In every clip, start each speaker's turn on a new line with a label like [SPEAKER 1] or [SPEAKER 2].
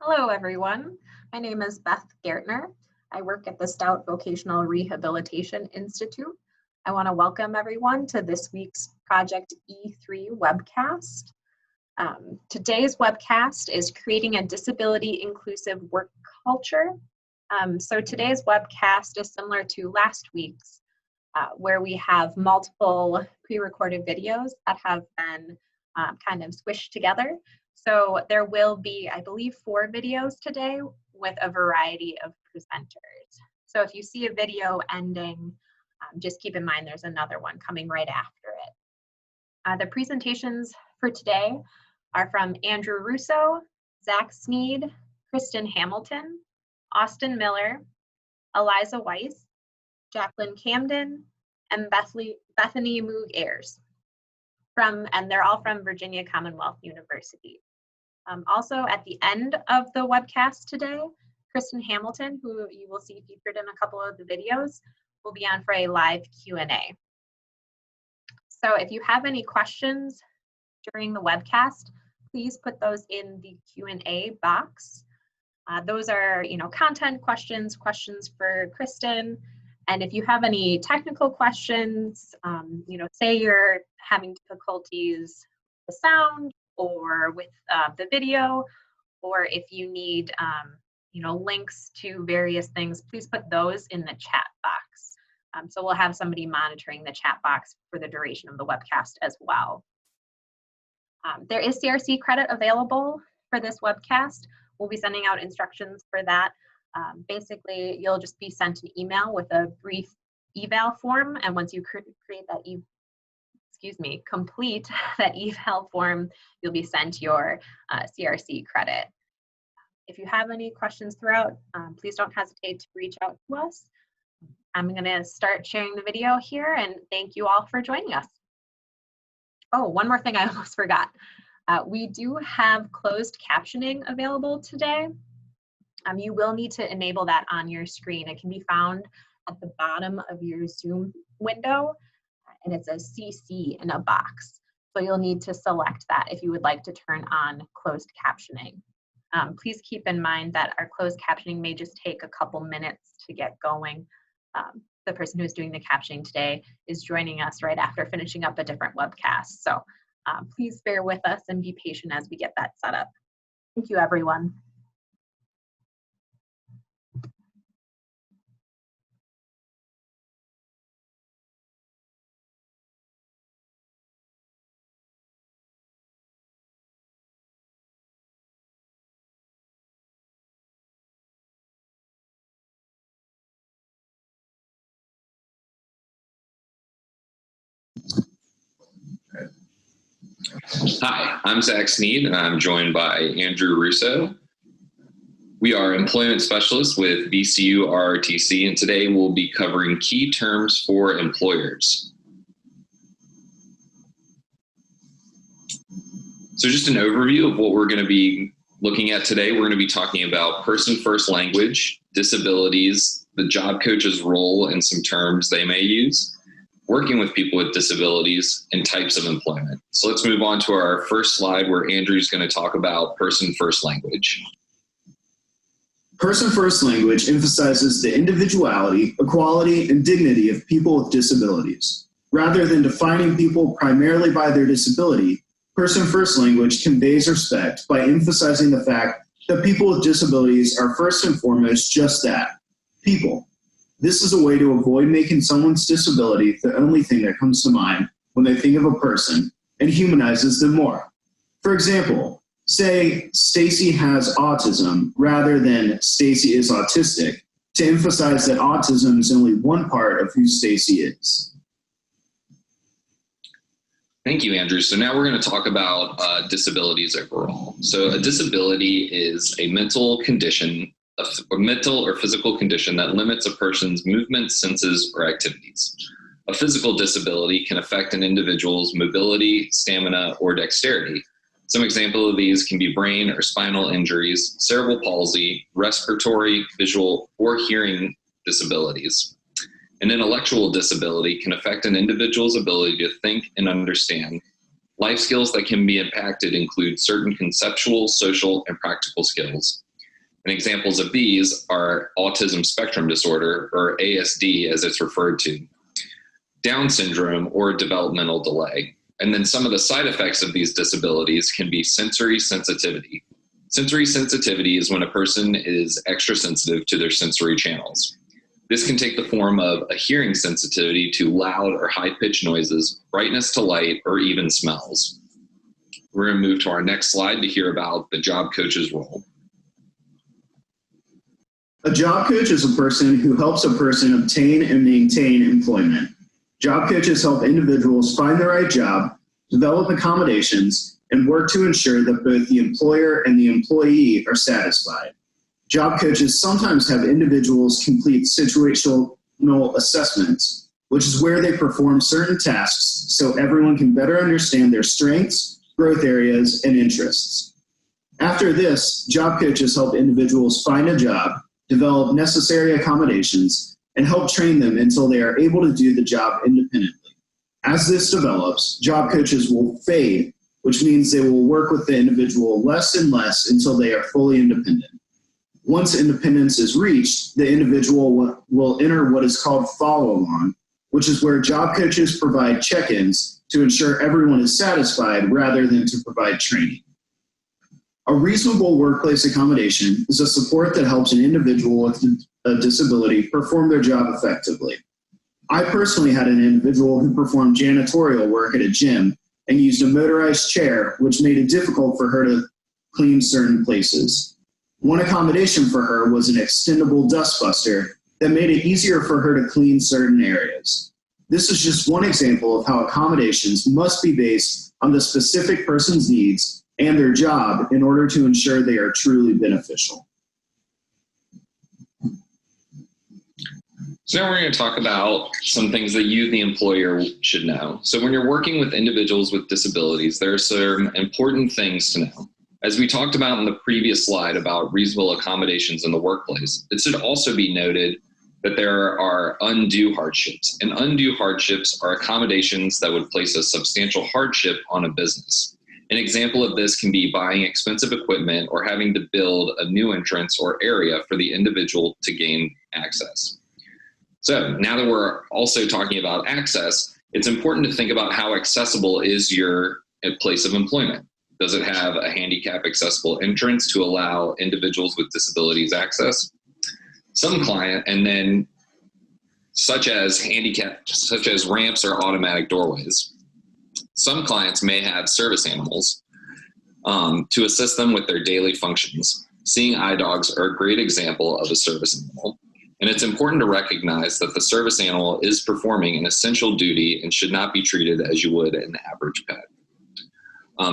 [SPEAKER 1] Hello, everyone. My name is Beth Gartner. I work at the Stout Vocational Rehabilitation Institute. I want to welcome everyone to this week's Project E3 webcast. Today's webcast is creating a disability-inclusive work culture. So today's webcast is similar to last week's, where we have multiple pre-recorded videos that have been kind of squished together. So there will be, I believe, 4 videos today with a variety of presenters. So if you see a video ending, just keep in mind there's another one coming right after it. The presentations for today are from Andrew Russo, Zach Sneed, Kristen Hamilton, Austin Miller, Eliza Weiss, Jacqueline Camden, and Bethany Moog Ayers. And they're all from Virginia Commonwealth University. Also at the end of the webcast today, Kristen Hamilton, who you will see featured in a couple of the videos, will be on for a live Q&A. So if you have any questions during the webcast, please put those in the Q&A box. Those are, content questions for Kristen. And if you have any technical questions, say you're having difficulties with the sound or with the video, or if you need, links to various things, please put those in the chat box. So we'll have somebody monitoring the chat box for the duration of the webcast as well. There is CRC credit available for this webcast. We'll be sending out instructions for that. Basically, you'll just be sent an email with a brief eval form, and once you create that complete that eval form, you'll be sent your CRC credit. If you have any questions throughout, please don't hesitate to reach out to us. I'm going to start sharing the video here, and thank you all for joining us. Oh, one more thing I almost forgot. We do have closed captioning available today. You will need to enable that on your screen. It can be found at the bottom of your Zoom window, and it's a CC in a box. So you'll need to select that if you would like to turn on closed captioning. Please keep in mind that our closed captioning may just take a couple minutes to get going. The person who's doing the captioning today is joining us right after finishing up a different webcast. So please bear with us and be patient as we get that set up. Thank you, everyone.
[SPEAKER 2] Hi, I'm Zach Sneed, and I'm joined by Andrew Russo. We are employment specialists with VCU RRTC, and today we'll be covering key terms for employers. So just an overview of what we're going to be looking at today. We're going to be talking about person-first language, disabilities, the job coach's role and some terms they may use, working with people with disabilities, and types of employment. So let's move on to our first slide where Andrew's going to talk about person-first language.
[SPEAKER 3] Person-first language emphasizes the individuality, equality, and dignity of people with disabilities. Rather than defining people primarily by their disability, person-first language conveys respect by emphasizing the fact that people with disabilities are first and foremost just that, people. This is a way to avoid making someone's disability the only thing that comes to mind when they think of a person and humanizes them more. For example, say Stacy has autism rather than Stacy is autistic, to emphasize that autism is only one part of who Stacy is.
[SPEAKER 2] Thank you, Andrew. So now we're going to talk about disabilities overall. So a disability is a mental condition, a mental or physical condition that limits a person's movements, senses, or activities. A physical disability can affect an individual's mobility, stamina, or dexterity. Some examples of these can be brain or spinal injuries, cerebral palsy, respiratory, visual, or hearing disabilities. An intellectual disability can affect an individual's ability to think and understand. Life skills that can be impacted include certain conceptual, social, and practical skills. And examples of these are autism spectrum disorder, or ASD as it's referred to, Down syndrome, or developmental delay. And then some of the side effects of these disabilities can be sensory sensitivity. Sensory sensitivity is when a person is extra sensitive to their sensory channels. This can take the form of a hearing sensitivity to loud or high-pitched noises, brightness to light, or even smells. We're going to move to our next slide to hear about the job coach's role.
[SPEAKER 3] A job coach is a person who helps a person obtain and maintain employment. Job coaches help individuals find the right job, develop accommodations, and work to ensure that both the employer and the employee are satisfied. Job coaches sometimes have individuals complete situational assessments, which is where they perform certain tasks so everyone can better understand their strengths, growth areas, and interests. After this, job coaches help individuals find a job, develop necessary accommodations, and help train them until they are able to do the job independently. As this develops, job coaches will fade, which means they will work with the individual less and less until they are fully independent. Once independence is reached, the individual will enter what is called follow-along, which is where job coaches provide check-ins to ensure everyone is satisfied rather than to provide training. A reasonable workplace accommodation is a support that helps an individual with a disability perform their job effectively. I personally had an individual who performed janitorial work at a gym and used a motorized chair, which made it difficult for her to clean certain places. One accommodation for her was an extendable dustbuster that made it easier for her to clean certain areas. This is just one example of how accommodations must be based on the specific person's needs and their job in order to ensure they are truly beneficial.
[SPEAKER 2] So now we're going to talk about some things that you, the employer, should know. So when you're working with individuals with disabilities, there are some important things to know. As we talked about in the previous slide about reasonable accommodations in the workplace, it should also be noted that there are undue hardships. And undue hardships are accommodations that would place a substantial hardship on a business. An example of this can be buying expensive equipment or having to build a new entrance or area for the individual to gain access. So now that we're also talking about access, it's important to think about how accessible is your place of employment. Does it have a handicap accessible entrance to allow individuals with disabilities access? Some client, and then such as ramps or automatic doorways. Some clients may have service animals to assist them with their daily functions. Seeing eye dogs are a great example of a service animal. And it's important to recognize that the service animal is performing an essential duty and should not be treated as you would an average pet.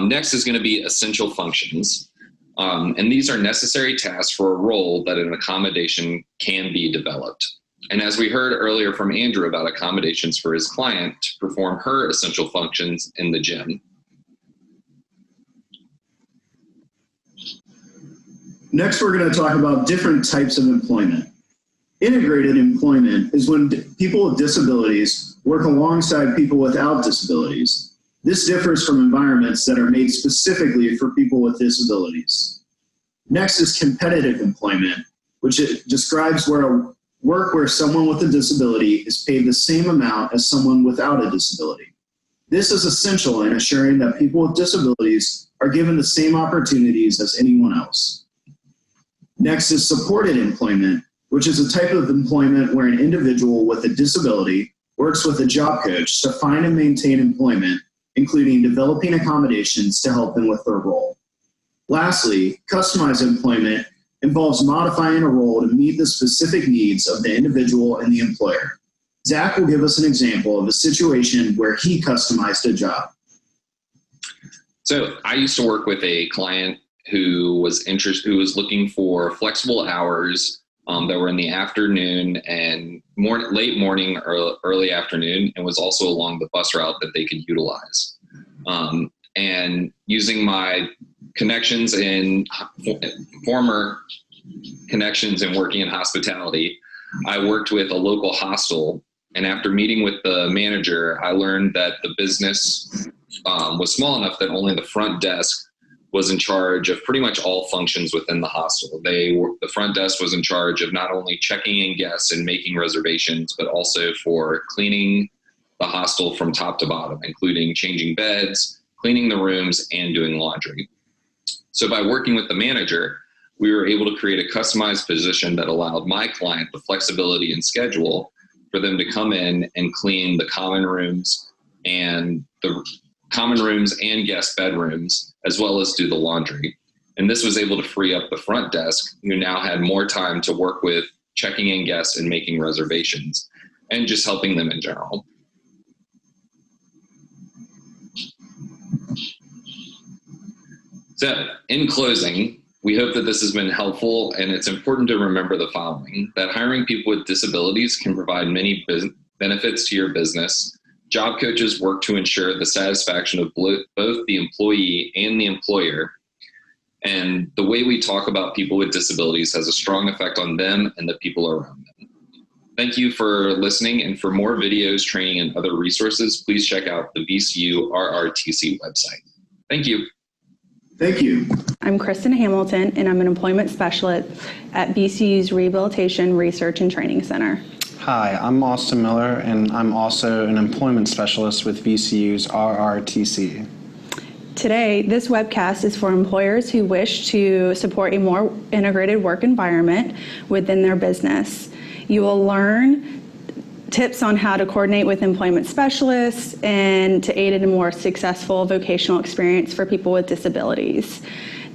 [SPEAKER 2] Next is going to be essential functions. And these are necessary tasks for a role that an accommodation can be developed. And as we heard earlier from Andrew about accommodations for his client to perform her essential functions in the gym.
[SPEAKER 3] Next, we're going to talk about different types of employment. Integrated employment is when people with disabilities work alongside people without disabilities. This differs from environments that are made specifically for people with disabilities. Next is competitive employment, which describes work where someone with a disability is paid the same amount as someone without a disability. This is essential in assuring that people with disabilities are given the same opportunities as anyone else. Next is supported employment, which is a type of employment where an individual with a disability works with a job coach to find and maintain employment, including developing accommodations to help them with their role. Lastly, customized employment involves modifying a role to meet the specific needs of the individual and the employer. Zach will give us an example of a situation where he customized a job.
[SPEAKER 2] So I used to work with a client who was looking for flexible hours that were in the afternoon and late morning or early afternoon, and was also along the bus route that they could utilize. And using my connections in former connections in working in hospitality, I worked with a local hostel. And after meeting with the manager, I learned that the business was small enough that only the front desk was in charge of pretty much all functions within the hostel. The front desk was in charge of not only checking in guests and making reservations, but also for cleaning the hostel from top to bottom, including changing beds, cleaning the rooms, and doing laundry. So by working with the manager, we were able to create a customized position that allowed my client the flexibility and schedule for them to come in and clean the common rooms and guest bedrooms, as well as do the laundry. And this was able to free up the front desk, who now had more time to work with checking in guests and making reservations, and just helping them in general. So in closing, we hope that this has been helpful, and it's important to remember the following: that hiring people with disabilities can provide many benefits to your business. Job coaches work to ensure the satisfaction of both the employee and the employer. And the way we talk about people with disabilities has a strong effect on them and the people around them. Thank you for listening, and for more videos, training, and other resources, please check out the VCU RRTC website. Thank you.
[SPEAKER 3] Thank you.
[SPEAKER 4] I'm Kristen Hamilton, and I'm an employment specialist at VCU's Rehabilitation Research and Training Center.
[SPEAKER 5] Hi, I'm Austin Miller, and I'm also an employment specialist with VCU's RRTC.
[SPEAKER 4] Today, this webcast is for employers who wish to support a more integrated work environment within their business. You will learn tips on how to coordinate with employment specialists and to aid in a more successful vocational experience for people with disabilities.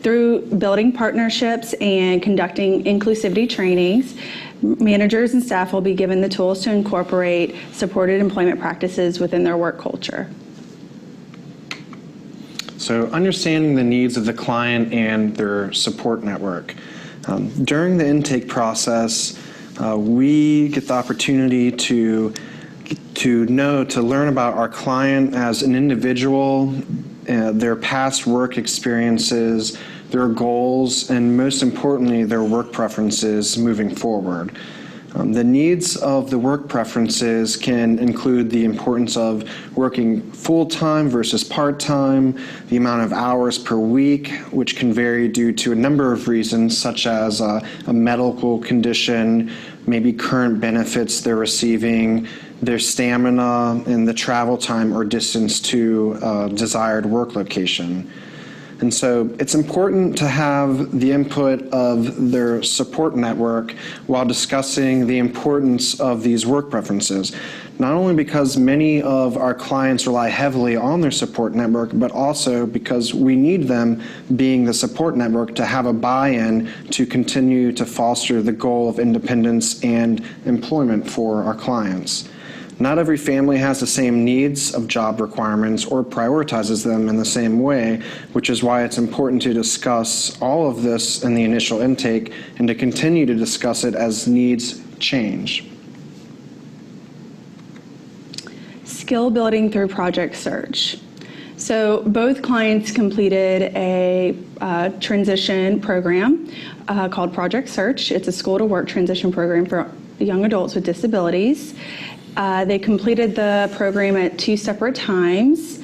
[SPEAKER 4] Through building partnerships and conducting inclusivity trainings, managers and staff will be given the tools to incorporate supported employment practices within their work culture.
[SPEAKER 5] So understanding the needs of the client and their support network. During the intake process, we get the opportunity to learn about our client as an individual, their past work experiences, their goals, and most importantly, their work preferences moving forward. The needs of the work preferences can include the importance of working full-time versus part-time, the amount of hours per week, which can vary due to a number of reasons, such as a medical condition, maybe current benefits they're receiving, their stamina, and the travel time or distance to a desired work location. And so it's important to have the input of their support network while discussing the importance of these work preferences, not only because many of our clients rely heavily on their support network, but also because we need them, being the support network, to have a buy-in to continue to foster the goal of independence and employment for our clients. Not every family has the same needs of job requirements or prioritizes them in the same way, which is why it's important to discuss all of this in the initial intake and to continue to discuss it as needs change.
[SPEAKER 4] Skill building through project search. So both clients completed a transition program called Project Search. It's a school-to-work transition program for young adults with disabilities. They completed the program at 2 separate times.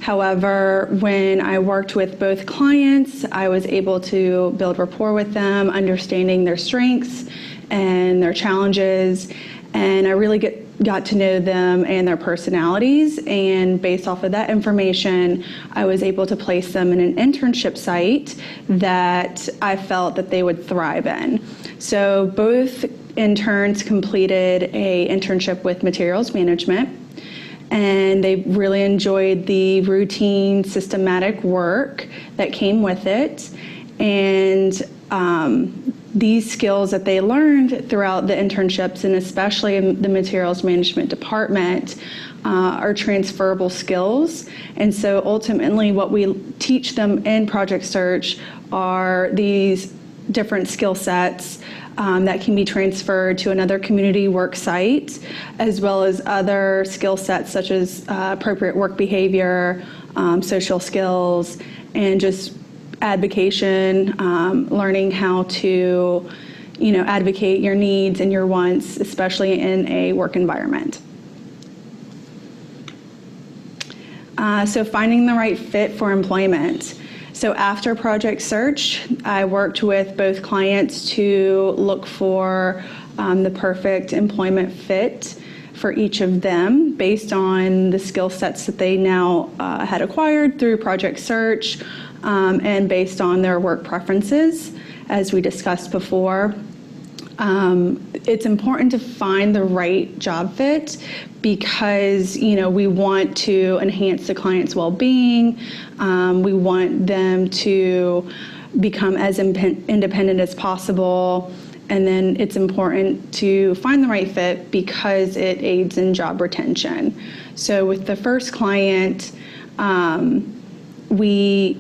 [SPEAKER 4] However, when I worked with both clients, I was able to build rapport with them, understanding their strengths and their challenges, and I really got to know them and their personalities, and based off of that information, I was able to place them in an internship site that I felt that they would thrive in. So both interns completed an internship with materials management, and they really enjoyed the routine, systematic work that came with it. And these skills that they learned throughout the internships, and especially in the materials management department, are transferable skills. And so ultimately what we teach them in Project Search are these different skill sets that can be transferred to another community work site, as well as other skill sets such as appropriate work behavior, social skills, and just advocation, learning how to, advocate your needs and your wants, especially in a work environment. So finding the right fit for employment. So after Project Search, I worked with both clients to look for the perfect employment fit for each of them based on the skill sets that they now had acquired through Project Search and based on their work preferences, as we discussed before. It's important to find the right job fit because, we want to enhance the client's well-being. We want them to become as independent as possible. And then it's important to find the right fit because it aids in job retention. So with the first client, we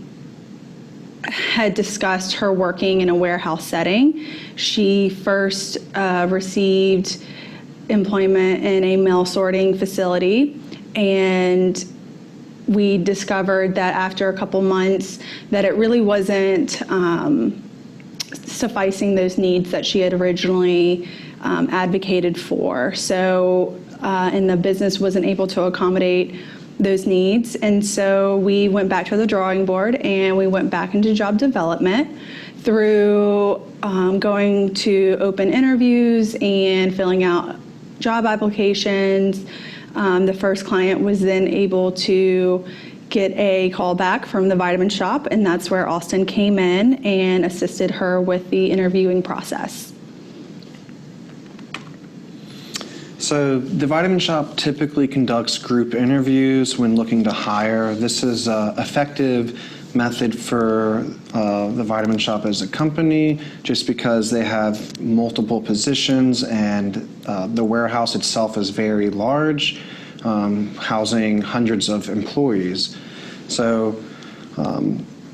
[SPEAKER 4] had discussed her working in a warehouse setting. She first received employment in a mail sorting facility, and we discovered that after a couple months that it really wasn't sufficing those needs that she had originally advocated for. So, and the business wasn't able to accommodate those needs. And so we went back to the drawing board and we went back into job development through going to open interviews and filling out job applications. The first client was then able to get a call back from the Vitamin Shop, and that's where Austin came in and assisted her with the interviewing process.
[SPEAKER 5] So the Vitamin Shop typically conducts group interviews when looking to hire. This is an effective method for the Vitamin Shop as a company, just because they have multiple positions and the warehouse itself is very large, housing hundreds of employees. So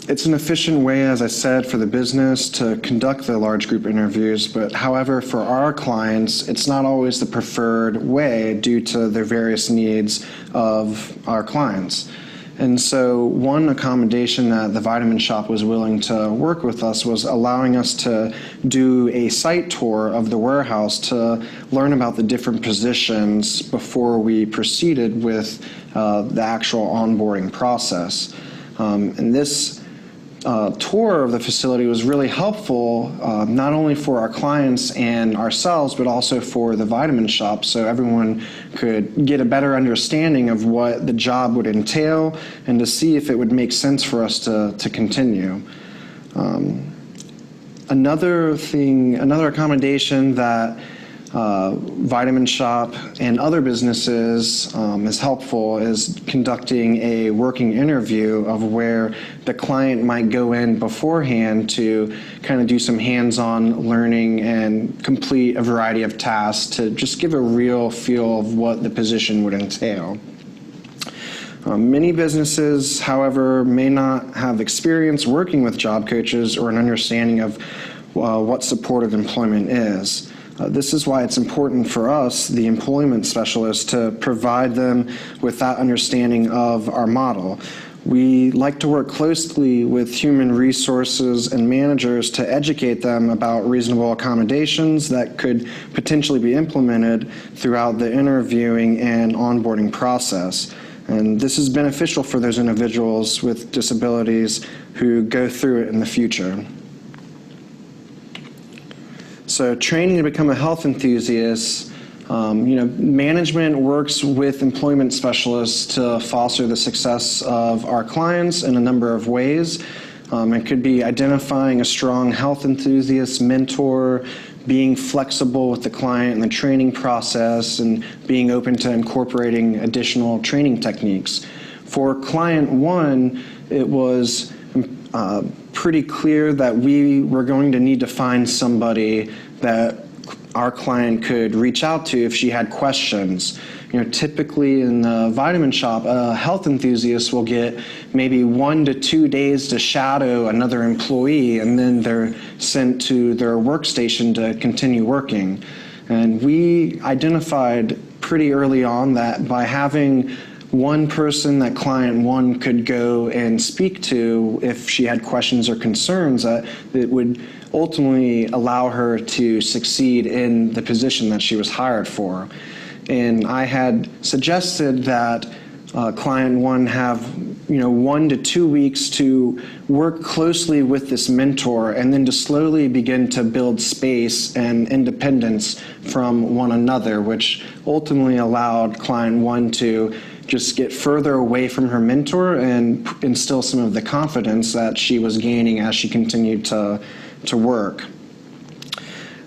[SPEAKER 5] it's an efficient way, as I said, for the business to conduct the large group interviews, but however, for our clients, it's not always the preferred way due to the various needs of our clients. And so one accommodation that the Vitamin Shop was willing to work with us was allowing us to do a site tour of the warehouse to learn about the different positions before we proceeded with the actual onboarding process. And this tour of the facility was really helpful, not only for our clients and ourselves, but also for the Vitamin Shop, so everyone could get a better understanding of what the job would entail and to see if it would make sense for us to continue. Another accommodation that Vitamin Shop and other businesses is helpful is conducting a working interview of where the client might go in beforehand to kind of do some hands-on learning and complete a variety of tasks to just give a real feel of what the position would entail. Many businesses, however, may not have experience working with job coaches or an understanding of what supported employment is. This is why it's important for us, the employment specialists, to provide them with that understanding of our model. We like to work closely with human resources and managers to educate them about reasonable accommodations that could potentially be implemented throughout the interviewing and onboarding process. And this is beneficial for those individuals with disabilities who go through it in the future. So training to become a health enthusiast, management works with employment specialists to foster the success of our clients in a number of ways. It could be identifying a strong health enthusiast mentor, being flexible with the client in the training process, and being open to incorporating additional training techniques. For client one, it was pretty clear that we were going to need to find somebody that our client could reach out to if she had questions. Typically in the Vitamin Shop, a health enthusiast will get maybe 1 to 2 days to shadow another employee, and then they're sent to their workstation to continue working. And we identified pretty early on that by having one person that client one could go and speak to if she had questions or concerns, that it would ultimately allow her to succeed in the position that she was hired for. And I had suggested that client one have 1 to 2 weeks to work closely with this mentor and then to slowly begin to build space and independence from one another, which ultimately allowed client 1 to just get further away from her mentor and instill some of the confidence that she was gaining as she continued to work.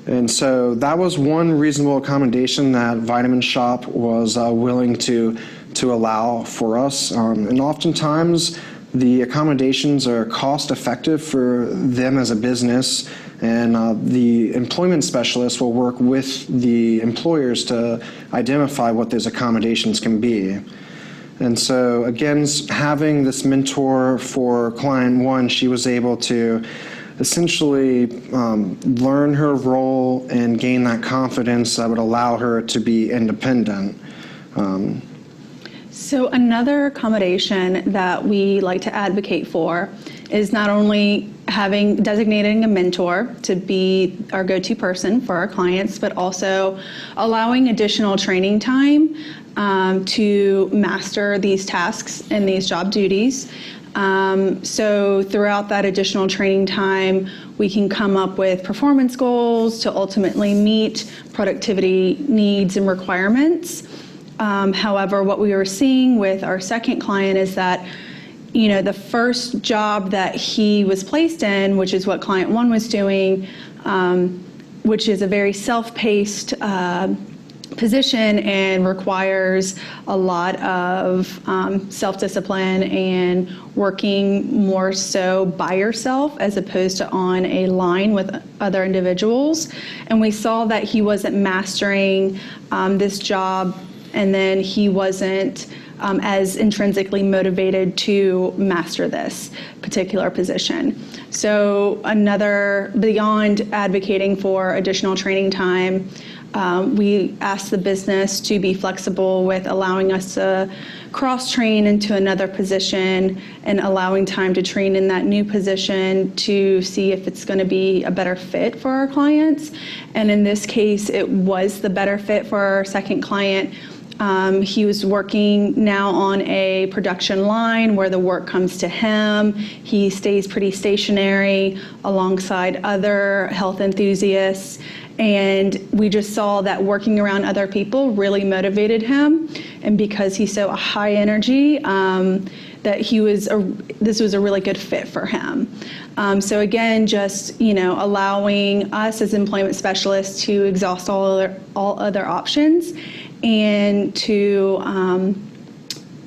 [SPEAKER 5] And so that was one reasonable accommodation that Vitamin Shop was willing to allow for us. And oftentimes, the accommodations are cost effective for them as a business, and the employment specialist will work with the employers to identify what those accommodations can be. And so, again, having this mentor for client 1, she was able to essentially learn her role and gain that confidence that would allow her to be independent.
[SPEAKER 4] So another accommodation that we like to advocate for is not only designating a mentor to be our go-to person for our clients, but also allowing additional training time to master these tasks and these job duties. So throughout that additional training time, we can come up with performance goals to ultimately meet productivity needs and requirements. However, what we were seeing with our second client is that, the first job that he was placed in, which is what client 1 was doing, which is a very self-paced position and requires a lot of self-discipline and working more so by yourself as opposed to on a line with other individuals. And we saw that he wasn't mastering this job, and then he wasn't as intrinsically motivated to master this particular position. So beyond advocating for additional training time, we asked the business to be flexible with allowing us to cross-train into another position and allowing time to train in that new position to see if it's going to be a better fit for our clients. And in this case, it was the better fit for our second client. He was working now on a production line where the work comes to him. He stays pretty stationary alongside other health enthusiasts. And we just saw that working around other people really motivated him. And because he's so high energy, that this was a really good fit for him. So again, just allowing us as employment specialists to exhaust all other options and to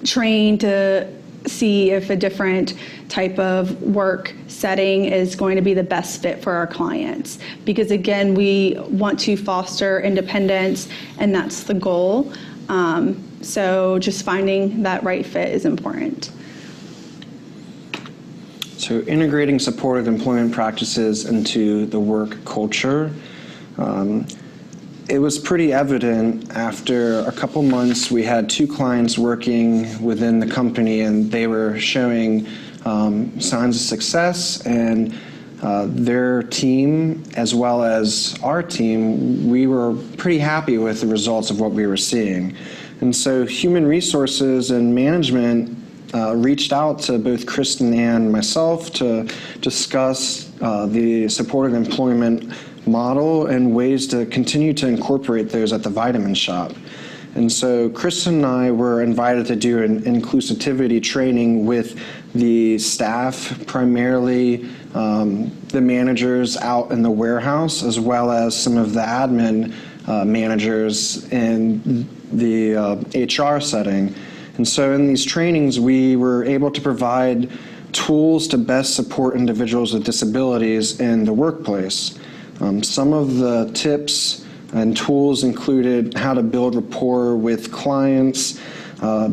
[SPEAKER 4] train to see if a different type of work setting is going to be the best fit for our clients. Because again, we want to foster independence, and that's the goal. So just finding that right fit is important.
[SPEAKER 5] So integrating supportive employment practices into the work culture. It was pretty evident after a couple months. We had 2 clients working within the company, and they were showing signs of success, and their team as well as our team, we were pretty happy with the results of what we were seeing. And so human resources and management reached out to both Kristen and myself to discuss the supportive employment model and ways to continue to incorporate those at the Vitamin Shop. And so Kristen and I were invited to do an inclusivity training with the staff, primarily the managers out in the warehouse, as well as some of the admin managers in the HR setting. And so in these trainings, we were able to provide tools to best support individuals with disabilities in the workplace. Some of the tips and tools included how to build rapport with clients,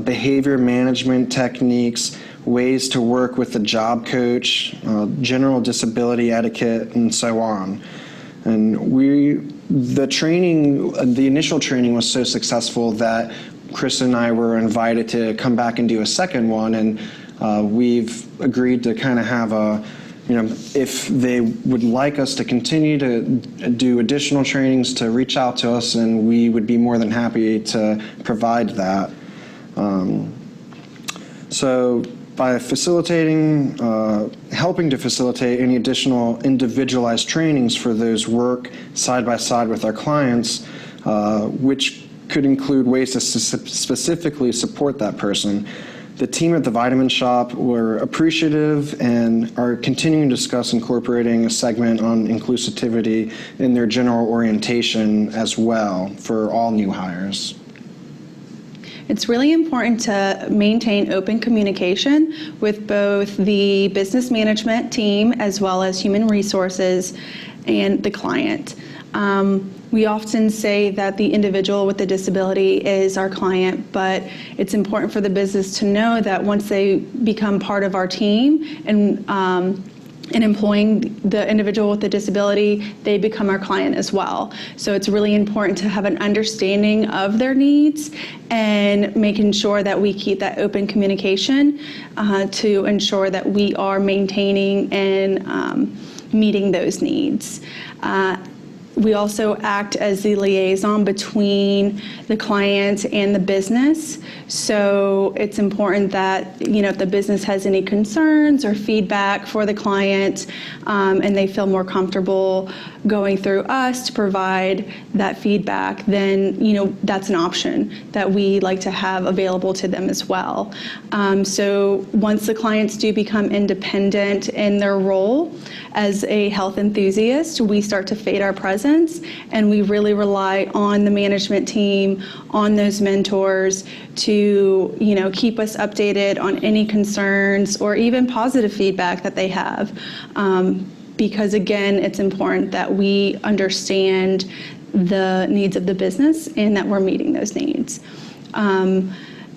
[SPEAKER 5] behavior management techniques, ways to work with the job coach, general disability etiquette, and so on. And the initial training was so successful that Chris and I were invited to come back and do a second one, and we've agreed to kind of have if they would like us to continue to do additional trainings, to reach out to us, and we would be more than happy to provide that. So by facilitating, helping to facilitate any additional individualized trainings for those work side by side with our clients, which could include ways to specifically support that person. The team at the Vitamin Shop were appreciative and are continuing to discuss incorporating a segment on inclusivity in their general orientation as well for all new hires.
[SPEAKER 4] It's really important to maintain open communication with both the business management team as well as human resources and the client. We often say that the individual with the disability is our client, but it's important for the business to know that once they become part of our team and employing the individual with the disability, they become our client as well. So it's really important to have an understanding of their needs and making sure that we keep that open communication to ensure that we are maintaining and meeting those needs. We also act as the liaison between the client and the business. So it's important that, if the business has any concerns or feedback for the client, and they feel more comfortable going through us to provide that feedback, then, that's an option that we like to have available to them as well. So once the clients do become independent in their role as a health enthusiast, we start to fade our presence, and we really rely on the management team, on those mentors to, keep us updated on any concerns or even positive feedback that they have. Because again, it's important that we understand the needs of the business and that we're meeting those needs.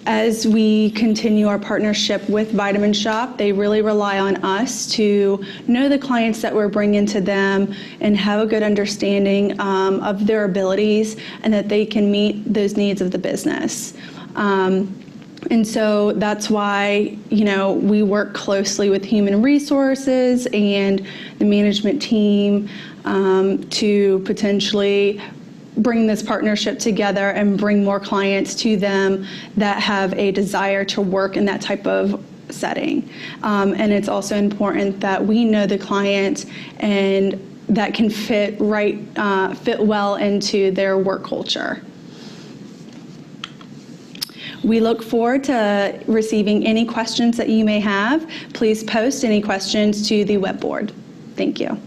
[SPEAKER 4] As we continue our partnership with Vitamin Shop, they really rely on us to know the clients that we're bringing to them and have a good understanding of their abilities and that they can meet those needs of the business. And so that's why, we work closely with human resources and the management team to potentially bring this partnership together and bring more clients to them that have a desire to work in that type of setting. And it's also important that we know the client and that can fit well into their work culture. We look forward to receiving any questions that you may have. Please post any questions to the web board. Thank you.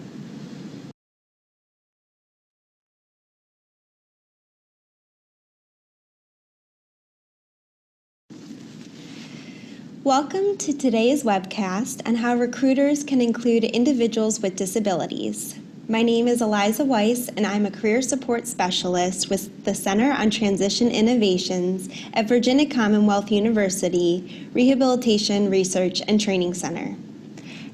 [SPEAKER 6] Welcome to today's webcast on how recruiters can include individuals with disabilities. My name is Eliza Weiss, and I'm a career support specialist with the Center on Transition Innovations at Virginia Commonwealth University Rehabilitation Research and Training Center.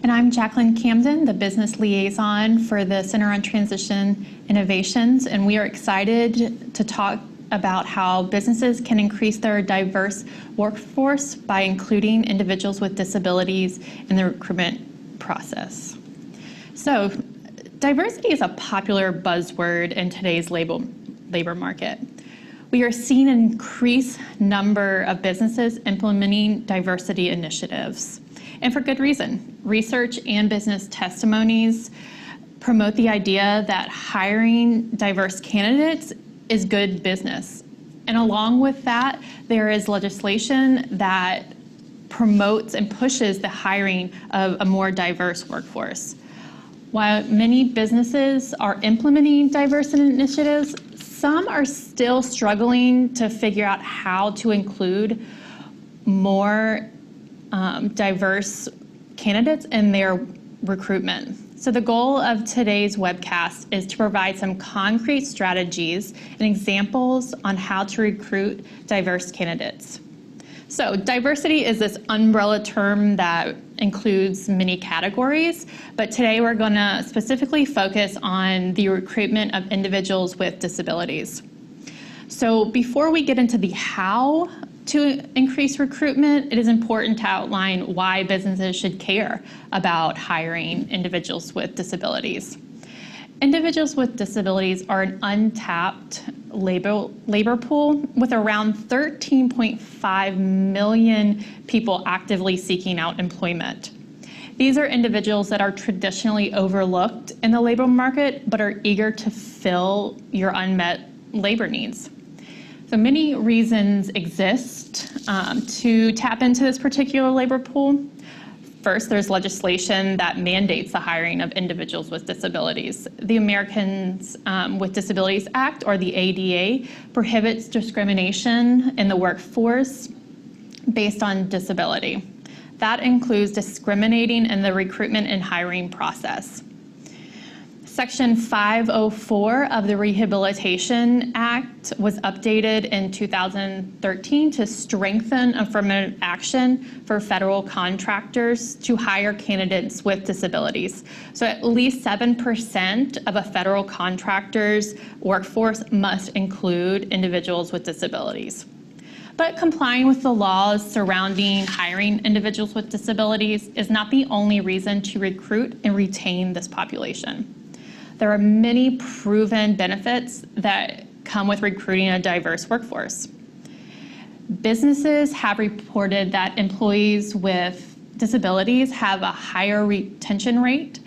[SPEAKER 7] And I'm Jacqueline Camden, the business liaison for the Center on Transition Innovations, and we are excited to talk about how businesses can increase their diverse workforce by including individuals with disabilities in the recruitment process. So, diversity is a popular buzzword in today's labor market. We are seeing an increased number of businesses implementing diversity initiatives, and for good reason. Research and business testimonies promote the idea that hiring diverse candidates is good business. And along with that, there is legislation that promotes and pushes the hiring of a more diverse workforce. While many businesses are implementing diversity initiatives, some are still struggling to figure out how to include more diverse candidates in their recruitment. So the goal of today's webcast is to provide some concrete strategies and examples on how to recruit diverse candidates. So diversity is this umbrella term that includes many categories, but today we're going to specifically focus on the recruitment of individuals with disabilities. So before we get into the how to increase recruitment, it is important to outline why businesses should care about hiring individuals with disabilities. Individuals with disabilities are an untapped labor pool with around 13.5 million people actively seeking out employment. These are individuals that are traditionally overlooked in the labor market but are eager to fill your unmet labor needs. So many reasons exist to tap into this particular labor pool. First, there's legislation that mandates the hiring of individuals with disabilities. The Americans with Disabilities Act, or the ADA, prohibits discrimination in the workforce based on disability. That includes discriminating in the recruitment and hiring process. Section 504 of the Rehabilitation Act was updated in 2013 to strengthen affirmative action for federal contractors to hire candidates with disabilities. So at least 7% of a federal contractor's workforce must include individuals with disabilities. But complying with the laws surrounding hiring individuals with disabilities is not the only reason to recruit and retain this population. There are many proven benefits that come with recruiting a diverse workforce. Businesses have reported that employees with disabilities have a higher retention rate,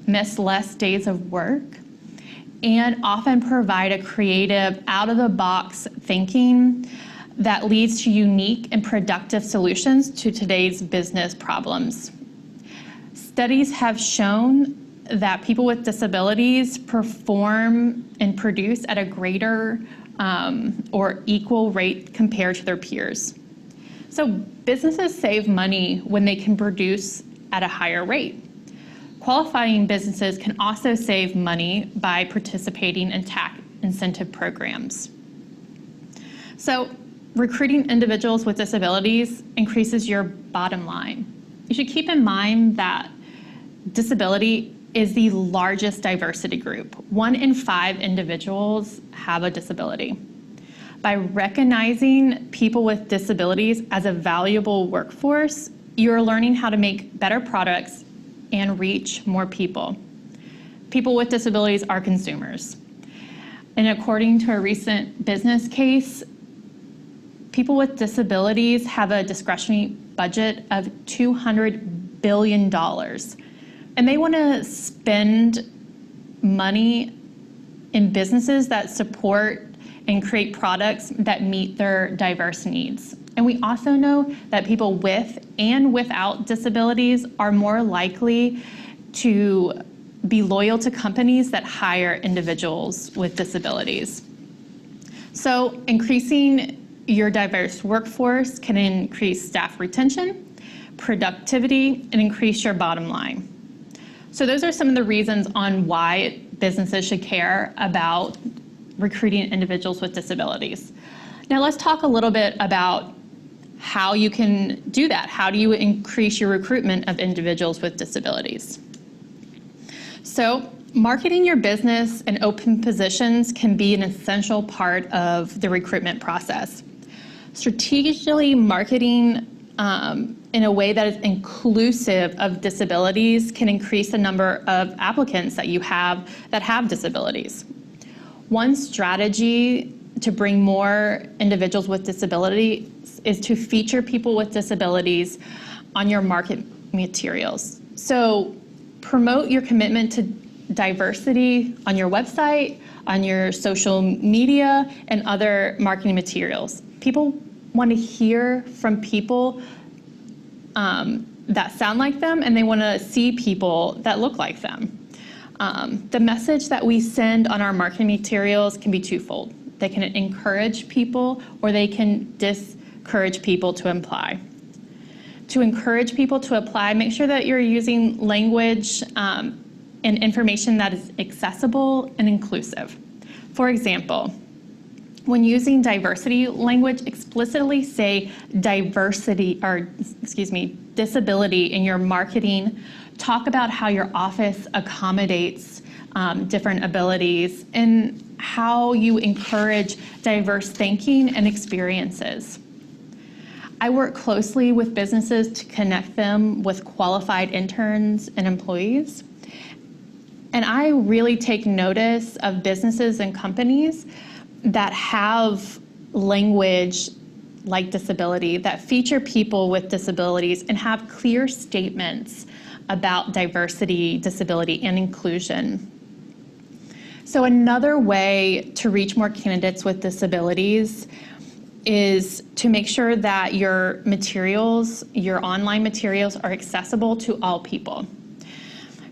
[SPEAKER 7] miss less days of work, and often provide a creative, out-of-the-box thinking that leads to unique and productive solutions to today's business problems. Studies have shown that people with disabilities perform and produce at a greater or equal rate compared to their peers. So businesses save money when they can produce at a higher rate. Qualifying businesses can also save money by participating in tax incentive programs. So recruiting individuals with disabilities increases your bottom line. You should keep in mind that disability is the largest diversity group. 1 in 5 individuals have a disability. By recognizing people with disabilities as a valuable workforce, you're learning how to make better products and reach more people. People with disabilities are consumers. And according to a recent business case, people with disabilities have a discretionary budget of $200 billion. And they want to spend money in businesses that support and create products that meet their diverse needs. And we also know that people with and without disabilities are more likely to be loyal to companies that hire individuals with disabilities. So increasing your diverse workforce can increase staff retention, productivity, and increase your bottom line. So those are some of the reasons on why businesses should care about recruiting individuals with disabilities. Now let's talk a little bit about how you can do that. How do you increase your recruitment of individuals with disabilities? So marketing your business and open positions can be an essential part of the recruitment process. Strategically marketing in a way that is inclusive of disabilities can increase the number of applicants that you have that have disabilities. One strategy to bring more individuals with disabilities is to feature people with disabilities on your market materials. So promote your commitment to diversity on your website, on your social media, and other marketing materials. People want to hear from people that sound like them, and they want to see people that look like them. The message that we send on our marketing materials can be twofold. They can encourage people, or they can discourage people to apply. To encourage people to apply, make sure that you're using language and information that is accessible and inclusive. For example, when using diversity language, explicitly say disability in your marketing. Talk about how your office accommodates different abilities and how you encourage diverse thinking and experiences. I work closely with businesses to connect them with qualified interns and employees. And I really take notice of businesses and companies that have language like disability, that feature people with disabilities and have clear statements about diversity, disability, and inclusion. So another way to reach more candidates with disabilities is to make sure that your materials, your online materials, are accessible to all people.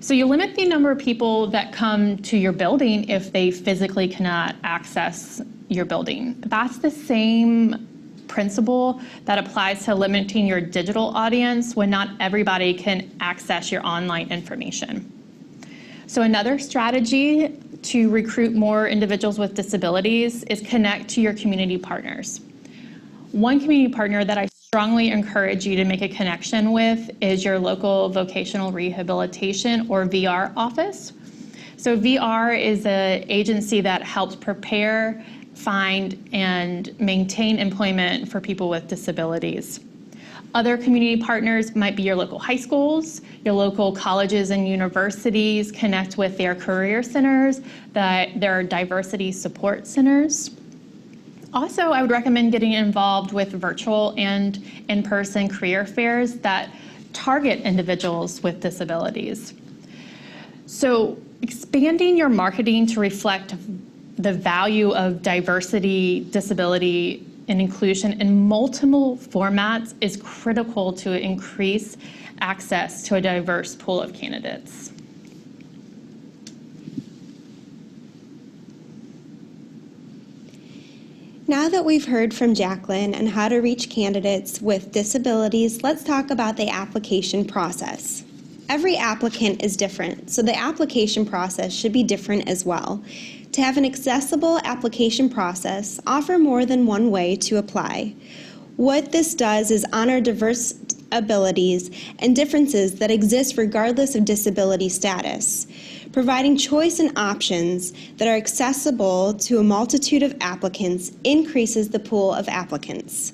[SPEAKER 7] So you limit the number of people that come to your building if they physically cannot access your building. That's the same principle that applies to limiting your digital audience when not everybody can access your online information. So another strategy to recruit more individuals with disabilities is connect to your community partners. One community partner that I strongly encourage you to make a connection with is your local vocational rehabilitation or VR office. So VR is an agency that helps prepare, find, and maintain employment for people with disabilities. Other community partners might be your local high schools, your local colleges and universities. Connect with their career centers, their diversity support centers. Also, I would recommend getting involved with virtual and in-person career fairs that target individuals with disabilities. So expanding your marketing to reflect the value of diversity, disability, and inclusion in multiple formats is critical to increase access to a diverse pool of candidates.
[SPEAKER 6] Now that we've heard from Jacqueline on how to reach candidates with disabilities, let's talk about the application process. Every applicant is different, so the application process should be different as well. To have an accessible application process, offer more than one way to apply. What this does is honor diverse abilities and differences that exist regardless of disability status, providing choice and options that are accessible to a multitude of applicants increases the pool of applicants.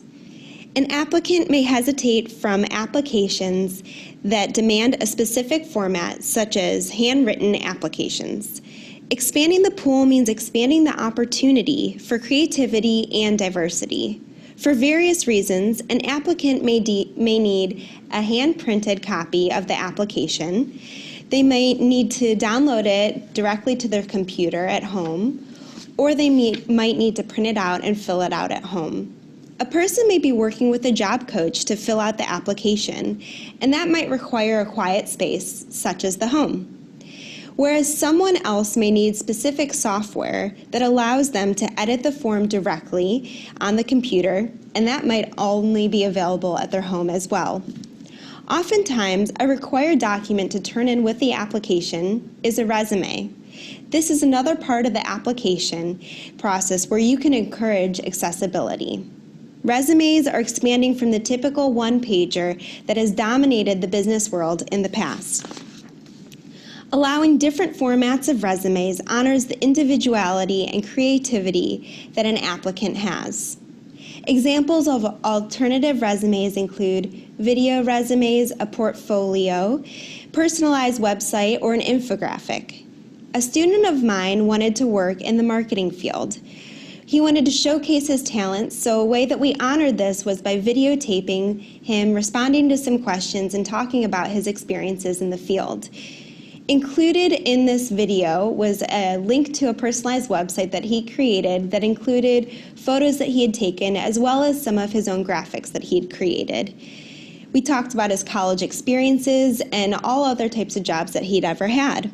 [SPEAKER 6] An applicant may hesitate from applications that demand a specific format, such as handwritten applications. Expanding the pool means expanding the opportunity for creativity and diversity. For various reasons, an applicant may need a hand-printed copy of the application. They may need to download it directly to their computer at home, or they might need to print it out and fill it out at home. A person may be working with a job coach to fill out the application, and that might require a quiet space, such as the home. Whereas someone else may need specific software that allows them to edit the form directly on the computer, and that might only be available at their home as well. Oftentimes, a required document to turn in with the application is a resume. This is another part of the application process where you can encourage accessibility. Resumes are expanding from the typical one-pager that has dominated the business world in the past. Allowing different formats of resumes honors the individuality and creativity that an applicant has. Examples of alternative resumes include video resumes, a portfolio, personalized website, or an infographic. A student of mine wanted to work in the marketing field. He wanted to showcase his talents, so a way that we honored this was by videotaping him responding to some questions and talking about his experiences in the field. Included in this video was a link to a personalized website that he created that included photos that he had taken as well as some of his own graphics that he'd created. We talked about his college experiences and all other types of jobs that he'd ever had.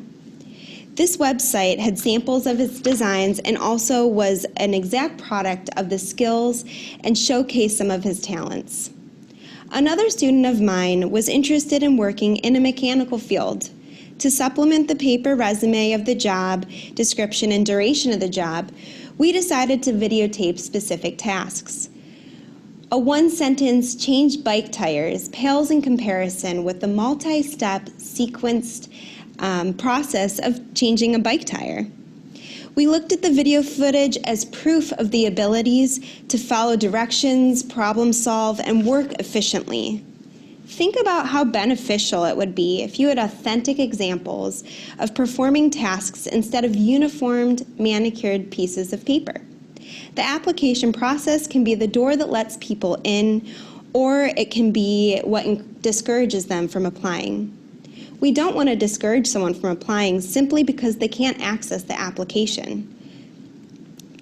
[SPEAKER 6] This website had samples of his designs and also was an exact product of the skills and showcased some of his talents. Another student of mine was interested in working in a mechanical field. To supplement the paper resume of the job, description, and duration of the job, we decided to videotape specific tasks. A one-sentence "change bike tires" pales in comparison with the multi-step sequenced process of changing a bike tire. We looked at the video footage as proof of the abilities to follow directions, problem solve, and work efficiently. Think about how beneficial it would be if you had authentic examples of performing tasks instead of uniformed, manicured pieces of paper. The application process can be the door that lets people in, or it can be what discourages them from applying. We don't want to discourage someone from applying simply because they can't access the application.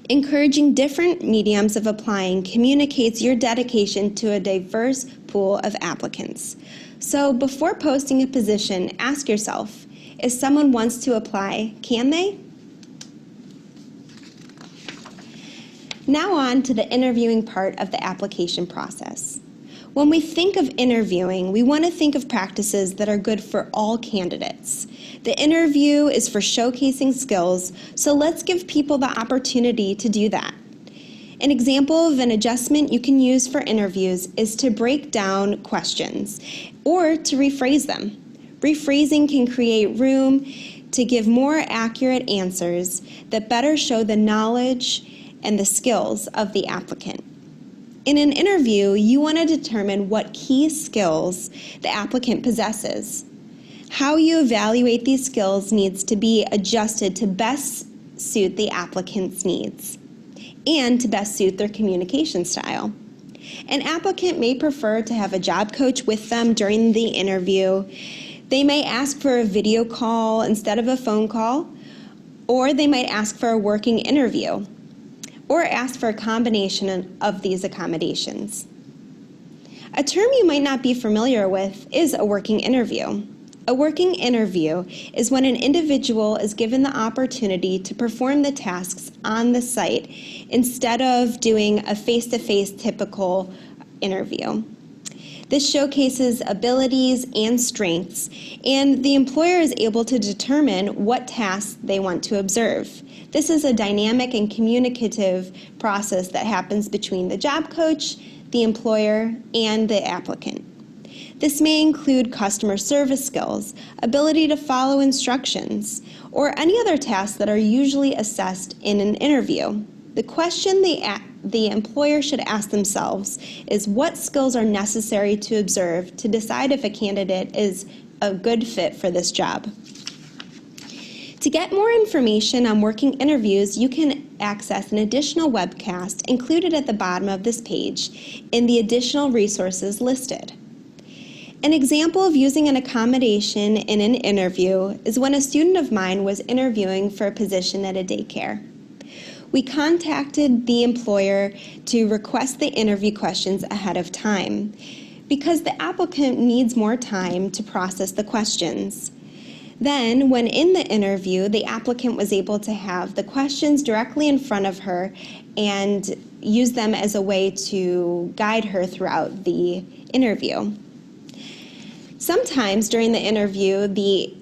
[SPEAKER 6] Encouraging different mediums of applying communicates your dedication to a diverse pool of applicants. So before posting a position, ask yourself, if someone wants to apply, can they? Now on to the interviewing part of the application process. When we think of interviewing, we want to think of practices that are good for all candidates. The interview is for showcasing skills, so let's give people the opportunity to do that. An example of an adjustment you can use for interviews is to break down questions or to rephrase them. Rephrasing can create room to give more accurate answers that better show the knowledge and the skills of the applicant. In an interview, you want to determine what key skills the applicant possesses. How you evaluate these skills needs to be adjusted to best suit the applicant's needs and to best suit their communication style. An applicant may prefer to have a job coach with them during the interview. They may ask for a video call instead of a phone call, or they might ask for a working interview, or ask for a combination of these accommodations. A term you might not be familiar with is a working interview. A working interview is when an individual is given the opportunity to perform the tasks on the site instead of doing a face-to-face typical interview. This showcases abilities and strengths, and the employer is able to determine what tasks they want to observe. This is a dynamic and communicative process that happens between the job coach, the employer, and the applicant. This may include customer service skills, ability to follow instructions, or any other tasks that are usually assessed in an interview. The question the employer should ask themselves is what skills are necessary to observe to decide if a candidate is a good fit for this job. To get more information on working interviews, you can access an additional webcast included at the bottom of this page in the additional resources listed. An example of using an accommodation in an interview is when a student of mine was interviewing for a position at a daycare. We contacted the employer to request the interview questions ahead of time because the applicant needs more time to process the questions. Then, when in the interview, the applicant was able to have the questions directly in front of her and use them as a way to guide her throughout the interview. Sometimes during the interview, the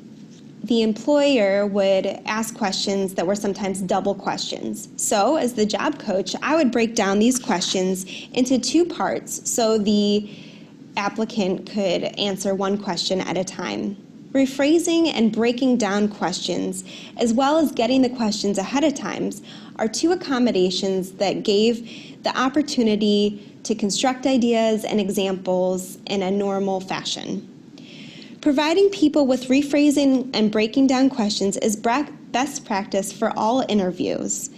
[SPEAKER 6] employer would ask questions that were sometimes double questions. So as the job coach, I would break down these questions into two parts so the applicant could answer one question at a time. Rephrasing and breaking down questions, as well as getting the questions ahead of time, are two accommodations that gave the opportunity to construct ideas and examples in a normal fashion. Providing people with rephrasing and breaking down questions is best practice for all interviews,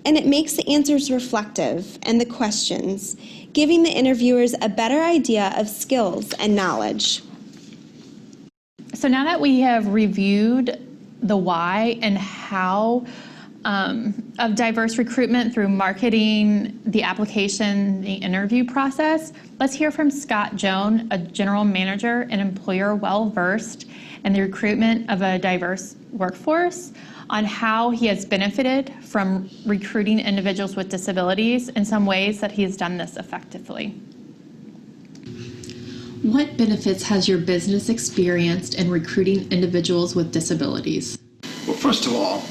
[SPEAKER 6] and it makes the answers reflective and the questions, giving the interviewers a better idea of skills and knowledge.
[SPEAKER 7] So now that we have reviewed the why and how of diverse recruitment through marketing, the application, the interview process, let's hear from Scott Joan, a general manager and employer well-versed in the recruitment of a diverse workforce, on how he has benefited from recruiting individuals with disabilities and some ways that he has done this effectively.
[SPEAKER 8] What benefits has your business experienced in recruiting individuals with disabilities?
[SPEAKER 9] Well, first of all,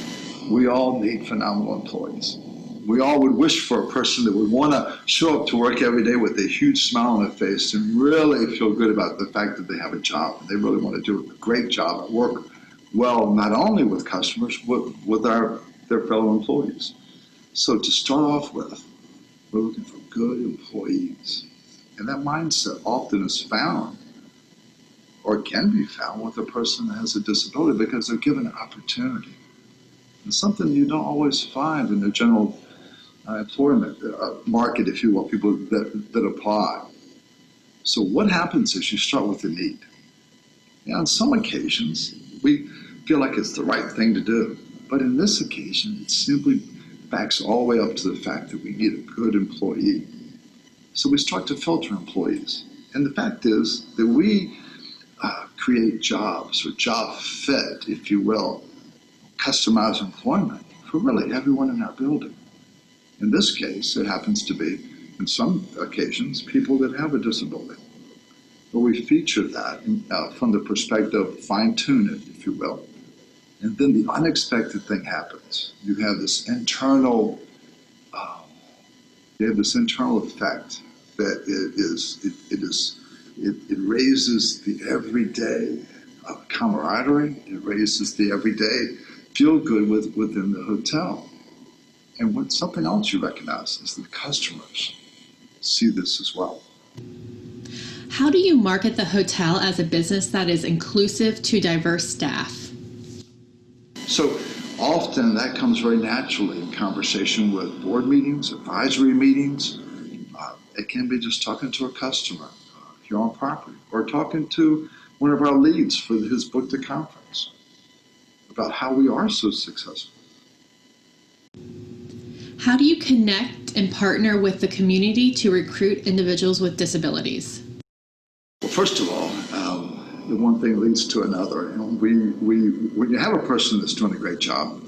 [SPEAKER 9] we all need phenomenal employees. We all would wish for a person that would want to show up to work every day with a huge smile on their face and really feel good about the fact that they have a job. They really want to do a great job and work well, not only with customers, but with their fellow employees. So to start off with, we're looking for good employees. And that mindset often is found or can be found with a person that has a disability because they're given an opportunity. It's something you don't always find in the general employment market, if you will, people that apply. So what happens is you start with the need. Now, on some occasions, we feel like it's the right thing to do. But in this occasion, it simply backs all the way up to the fact that we need a good employee. So we start to filter employees. And the fact is that we create jobs or job fit, if you will, customized employment for really everyone in our building. In this case, it happens to be, in some occasions, people that have a disability. But we feature that from the perspective of fine-tune it, if you will. And then the unexpected thing happens. You have this internal effect that it raises the everyday camaraderie. It raises the everyday feel good within the hotel. And something else you recognize is that customers see this as well.
[SPEAKER 8] How do you market the hotel as a business that is inclusive to diverse staff?
[SPEAKER 9] So often that comes very naturally in conversation with board meetings, advisory meetings. It can be just talking to a customer here on property, or talking to one of our leads for his booked a conference about how we are so successful.
[SPEAKER 8] How do you connect and partner with the community to recruit individuals with disabilities?
[SPEAKER 9] Well, first of all, the one thing leads to another. And when you have a person that's doing a great job,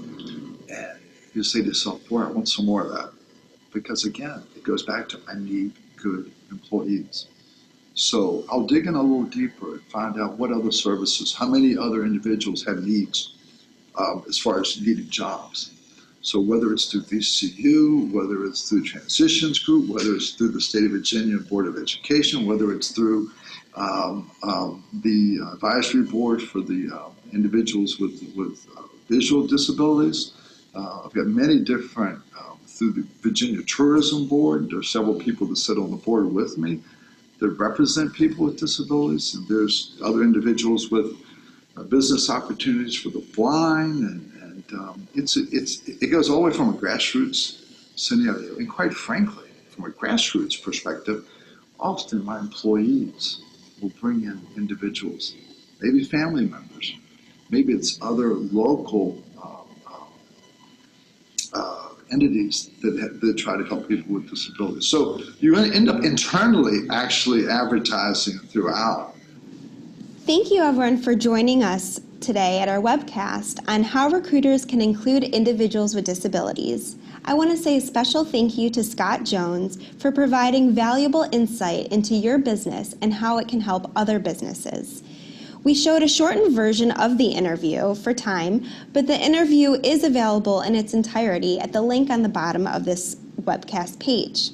[SPEAKER 9] and you say to yourself, boy, I want some more of that. Because again, it goes back to, I need good employees. So I'll dig in a little deeper and find out what other services, how many other individuals have needs as far as needed jobs. So whether it's through VCU, whether it's through Transitions Group, whether it's through the State of Virginia Board of Education, whether it's through the advisory board for the individuals with visual disabilities. I've got many different, through the Virginia Tourism Board, there are several people that sit on the board with me that represent people with disabilities, and there's other individuals with business opportunities for the blind, and it goes all the way from a grassroots scenario. And quite frankly, from a grassroots perspective, often my employees will bring in individuals, maybe family members, maybe it's other local entities that try to help people with disabilities. So you end up internally actually advertising throughout.
[SPEAKER 6] Thank you, everyone, for joining us today at our webcast on how recruiters can include individuals with disabilities. I want to say a special thank you to Scott Jones for providing valuable insight into your business and how it can help other businesses. We showed a shortened version of the interview for time, but the interview is available in its entirety at the link on the bottom of this webcast page.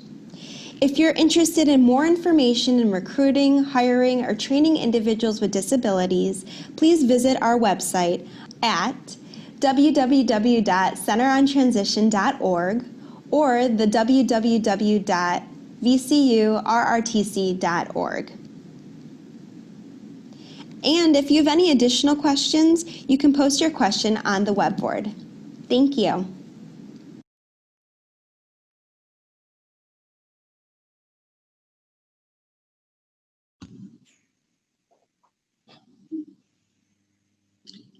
[SPEAKER 6] If you're interested in more information in recruiting, hiring, or training individuals with disabilities, please visit our website at www.centerontransition.org or the www.vcurrtc.org. And if you have any additional questions, you can post your question on the web board. Thank you.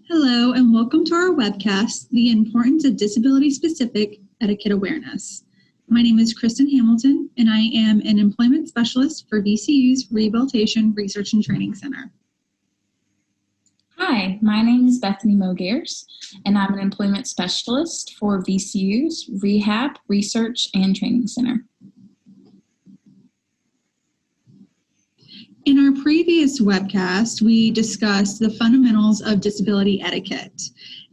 [SPEAKER 10] Hello, and welcome to our webcast, The Importance of Disability-Specific Etiquette Awareness. My name is Kristen Hamilton, and I am an employment specialist for VCU's Rehabilitation Research and Training Center.
[SPEAKER 11] Hi, my name is Bethany Mogears, and I'm an employment specialist for VCU's Rehab Research and Training Center.
[SPEAKER 10] In our previous webcast, we discussed the fundamentals of disability etiquette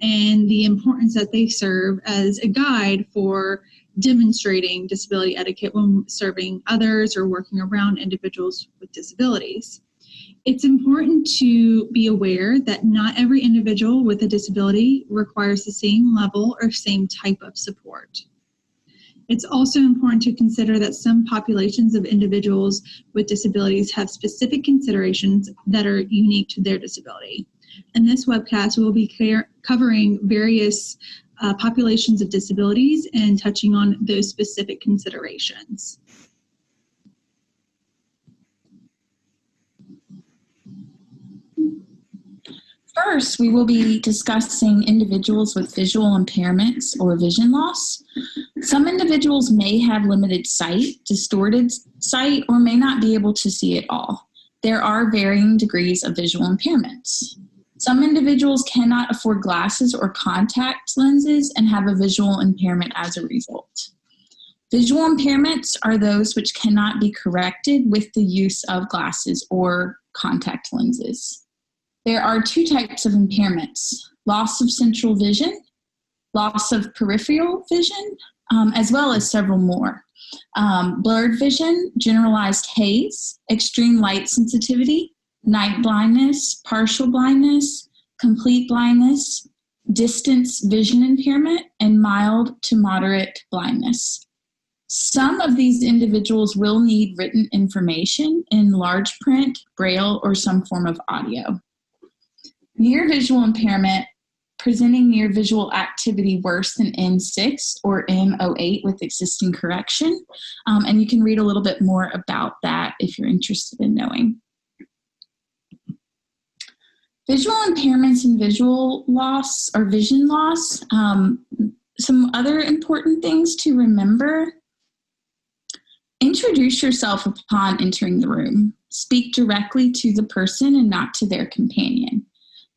[SPEAKER 10] and the importance that they serve as a guide for demonstrating disability etiquette when serving others or working around individuals with disabilities. It's important to be aware that not every individual with a disability requires the same level or same type of support. It's also important to consider that some populations of individuals with disabilities have specific considerations that are unique to their disability. In this webcast, we will be covering various populations of disabilities and touching on those specific considerations.
[SPEAKER 11] First, we will be discussing individuals with visual impairments or vision loss. Some individuals may have limited sight, distorted sight, or may not be able to see at all. There are varying degrees of visual impairments. Some individuals cannot afford glasses or contact lenses and have a visual impairment as a result. Visual impairments are those which cannot be corrected with the use of glasses or contact lenses. There are two types of impairments: loss of central vision, loss of peripheral vision, as well as several more. Blurred vision, generalized haze, extreme light sensitivity, night blindness, partial blindness, complete blindness, distance vision impairment, and mild to moderate blindness. Some of these individuals will need written information in large print, braille, or some form of audio. Near visual impairment, presenting near visual activity worse than N6 or N08 with existing correction. And you can read a little bit more about that if you're interested in knowing. Visual impairments and visual loss or vision loss. Some other important things to remember. Introduce yourself upon entering the room. Speak directly to the person and not to their companion.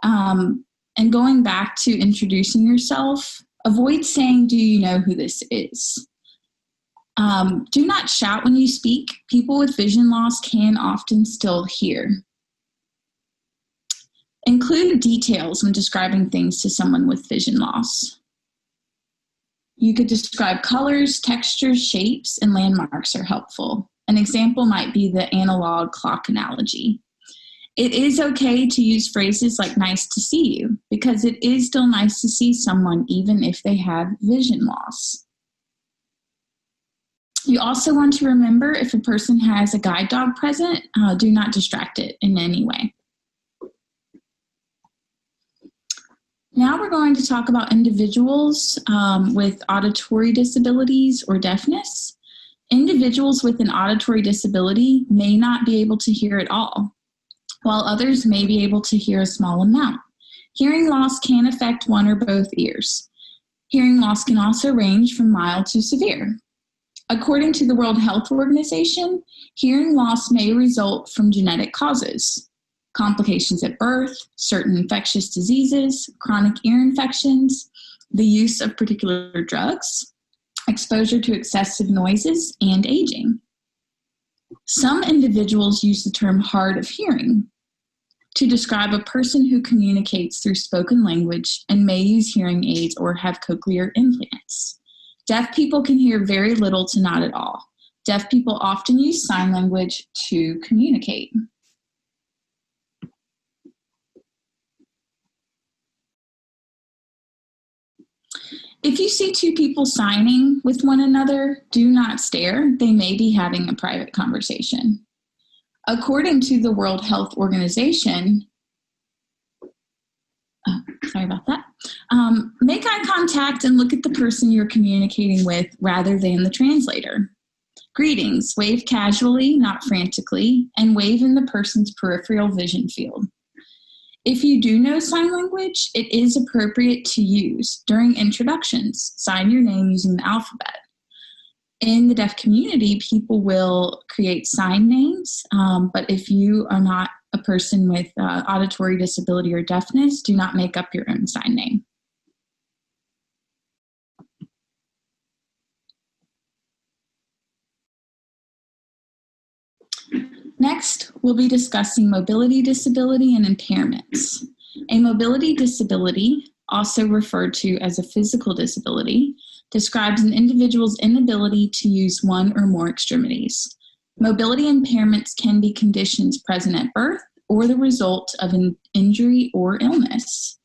[SPEAKER 11] And going back to introducing yourself, avoid saying, "Do you know who this is?" Do not shout when you speak. People with vision loss can often still hear. Include details when describing things to someone with vision loss. You could describe colors, textures, shapes, and landmarks are helpful. An example might be the analog clock analogy. It is okay to use phrases like "nice to see you," because it is still nice to see someone even if they have vision loss. You also want to remember, if a person has a guide dog present, do not distract it in any way. Now we're going to talk about individuals with auditory disabilities or deafness. Individuals with an auditory disability may not be able to hear at all, while others may be able to hear a small amount. Hearing loss can affect one or both ears. Hearing loss can also range from mild to severe. According to the World Health Organization, hearing loss may result from genetic causes: complications at birth, certain infectious diseases, chronic ear infections, the use of particular drugs, exposure to excessive noises, and aging. Some individuals use the term hard of hearing to describe a person who communicates through spoken language and may use hearing aids or have cochlear implants. Deaf people can hear very little to not at all. Deaf people often use sign language to communicate. If you see two people signing with one another, do not stare. They may be having a private conversation. According to the World Health Organization, make eye contact and look at the person you're communicating with rather than the translator. Greetings, wave casually, not frantically, and wave in the person's peripheral vision field. If you do know sign language, it is appropriate to use during introductions. Sign your name using the alphabet. In the deaf community, people will create sign names, but if you are not a person with auditory disability or deafness, do not make up your own sign name. Next, we'll be discussing mobility disability and impairments. A mobility disability, also referred to as a physical disability, describes an individual's inability to use one or more extremities. Mobility impairments can be conditions present at birth or the result of an injury or illness.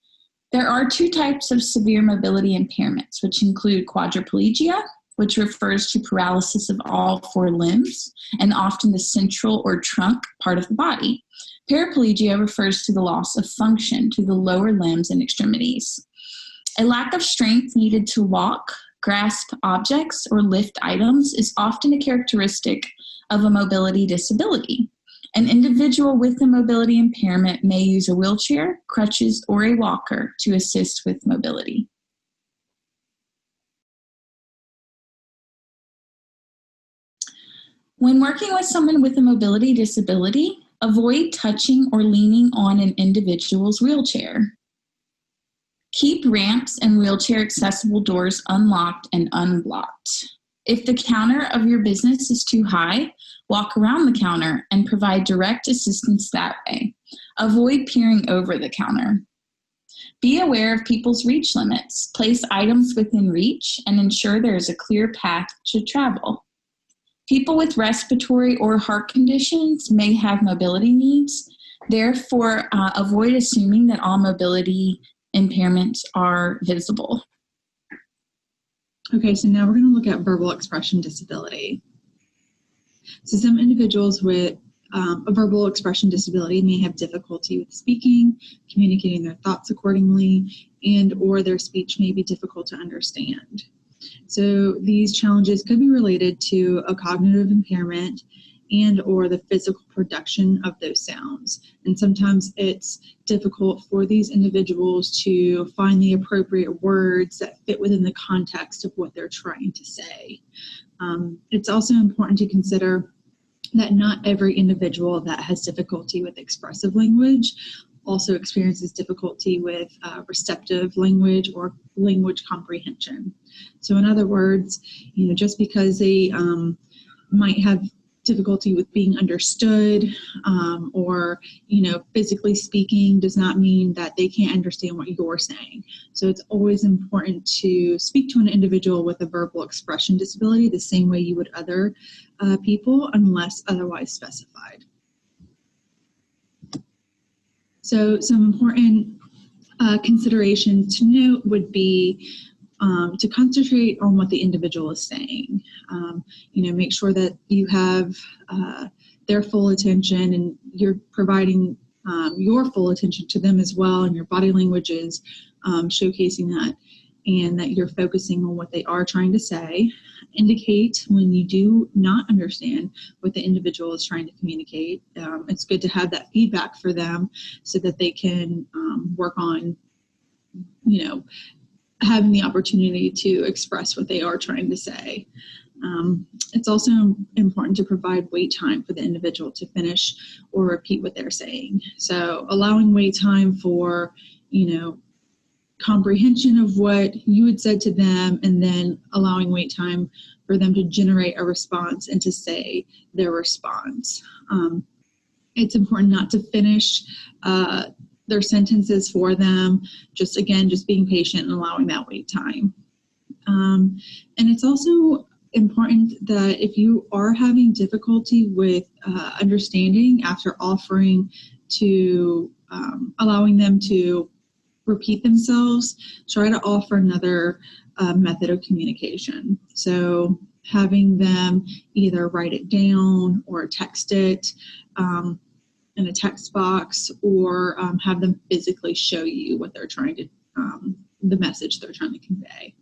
[SPEAKER 11] There are two types of severe mobility impairments, which include quadriplegia which refers to paralysis of all four limbs and often the central or trunk part of the body. Paraplegia refers to the loss of function to the lower limbs and extremities. A lack of strength needed to walk, grasp objects, or lift items is often a characteristic of a mobility disability. An individual with a mobility impairment may use a wheelchair, crutches, or a walker to assist with mobility. When working with someone with a mobility disability, avoid touching or leaning on an individual's wheelchair. Keep ramps and wheelchair accessible doors unlocked and unblocked. If the counter of your business is too high, walk around the counter and provide direct assistance that way. Avoid peering over the counter. Be aware of people's reach limits. Place items within reach and ensure there is a clear path to travel. People with respiratory or heart conditions may have mobility needs. Therefore, avoid assuming that all mobility impairments are visible.
[SPEAKER 10] Okay, so now we're going to look at verbal expression disability. So some individuals with a verbal expression disability may have difficulty with speaking, communicating their thoughts accordingly, and or their speech may be difficult to understand. So these challenges could be related to a cognitive impairment and or the physical production of those sounds. And sometimes it's difficult for these individuals to find the appropriate words that fit within the context of what they're trying to say. It's also important to consider that not every individual that has difficulty with expressive language also experiences difficulty with receptive language or language comprehension. So in other words, just because they might have difficulty with being understood or physically speaking does not mean that they can't understand what you're saying. So it's always important to speak to an individual with a verbal expression disability the same way you would other people unless otherwise specified. So some important considerations to note would be to concentrate on what the individual is saying. Make sure that you have their full attention and you're providing your full attention to them as well, and your body language is showcasing that, and that you're focusing on what they are trying to say. Indicate when you do not understand what the individual is trying to communicate. It's good to have that feedback for them so that they can work on, having the opportunity to express what they are trying to say. It's also important to provide wait time for the individual to finish or repeat what they're saying. So allowing wait time for, comprehension of what you had said to them, and then allowing wait time for them to generate a response and to say their response. It's important not to finish their sentences for them. Just being patient and allowing that wait time. And it's also important that if you are having difficulty with understanding after offering to allowing them to repeat themselves, try to offer another method of communication. So having them either write it down or text it in a text box, or have them physically show you what they're trying to, the message they're trying to convey.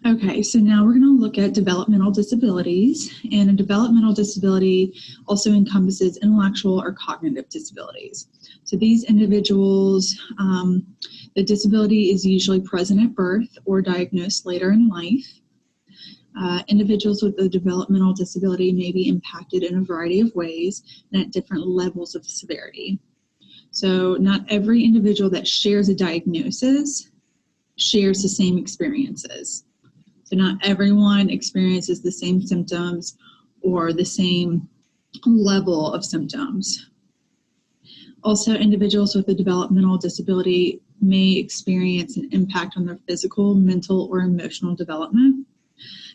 [SPEAKER 10] Okay, so now we're going to look at developmental disabilities, and a developmental disability also encompasses intellectual or cognitive disabilities. So these individuals, the disability is usually present at birth or diagnosed later in life. Individuals with a developmental disability may be impacted in a variety of ways and at different levels of severity. So not every individual that shares a diagnosis shares the same experiences. So not everyone experiences the same symptoms or the same level of symptoms. Also, individuals with a developmental disability may experience an impact on their physical, mental, or emotional development.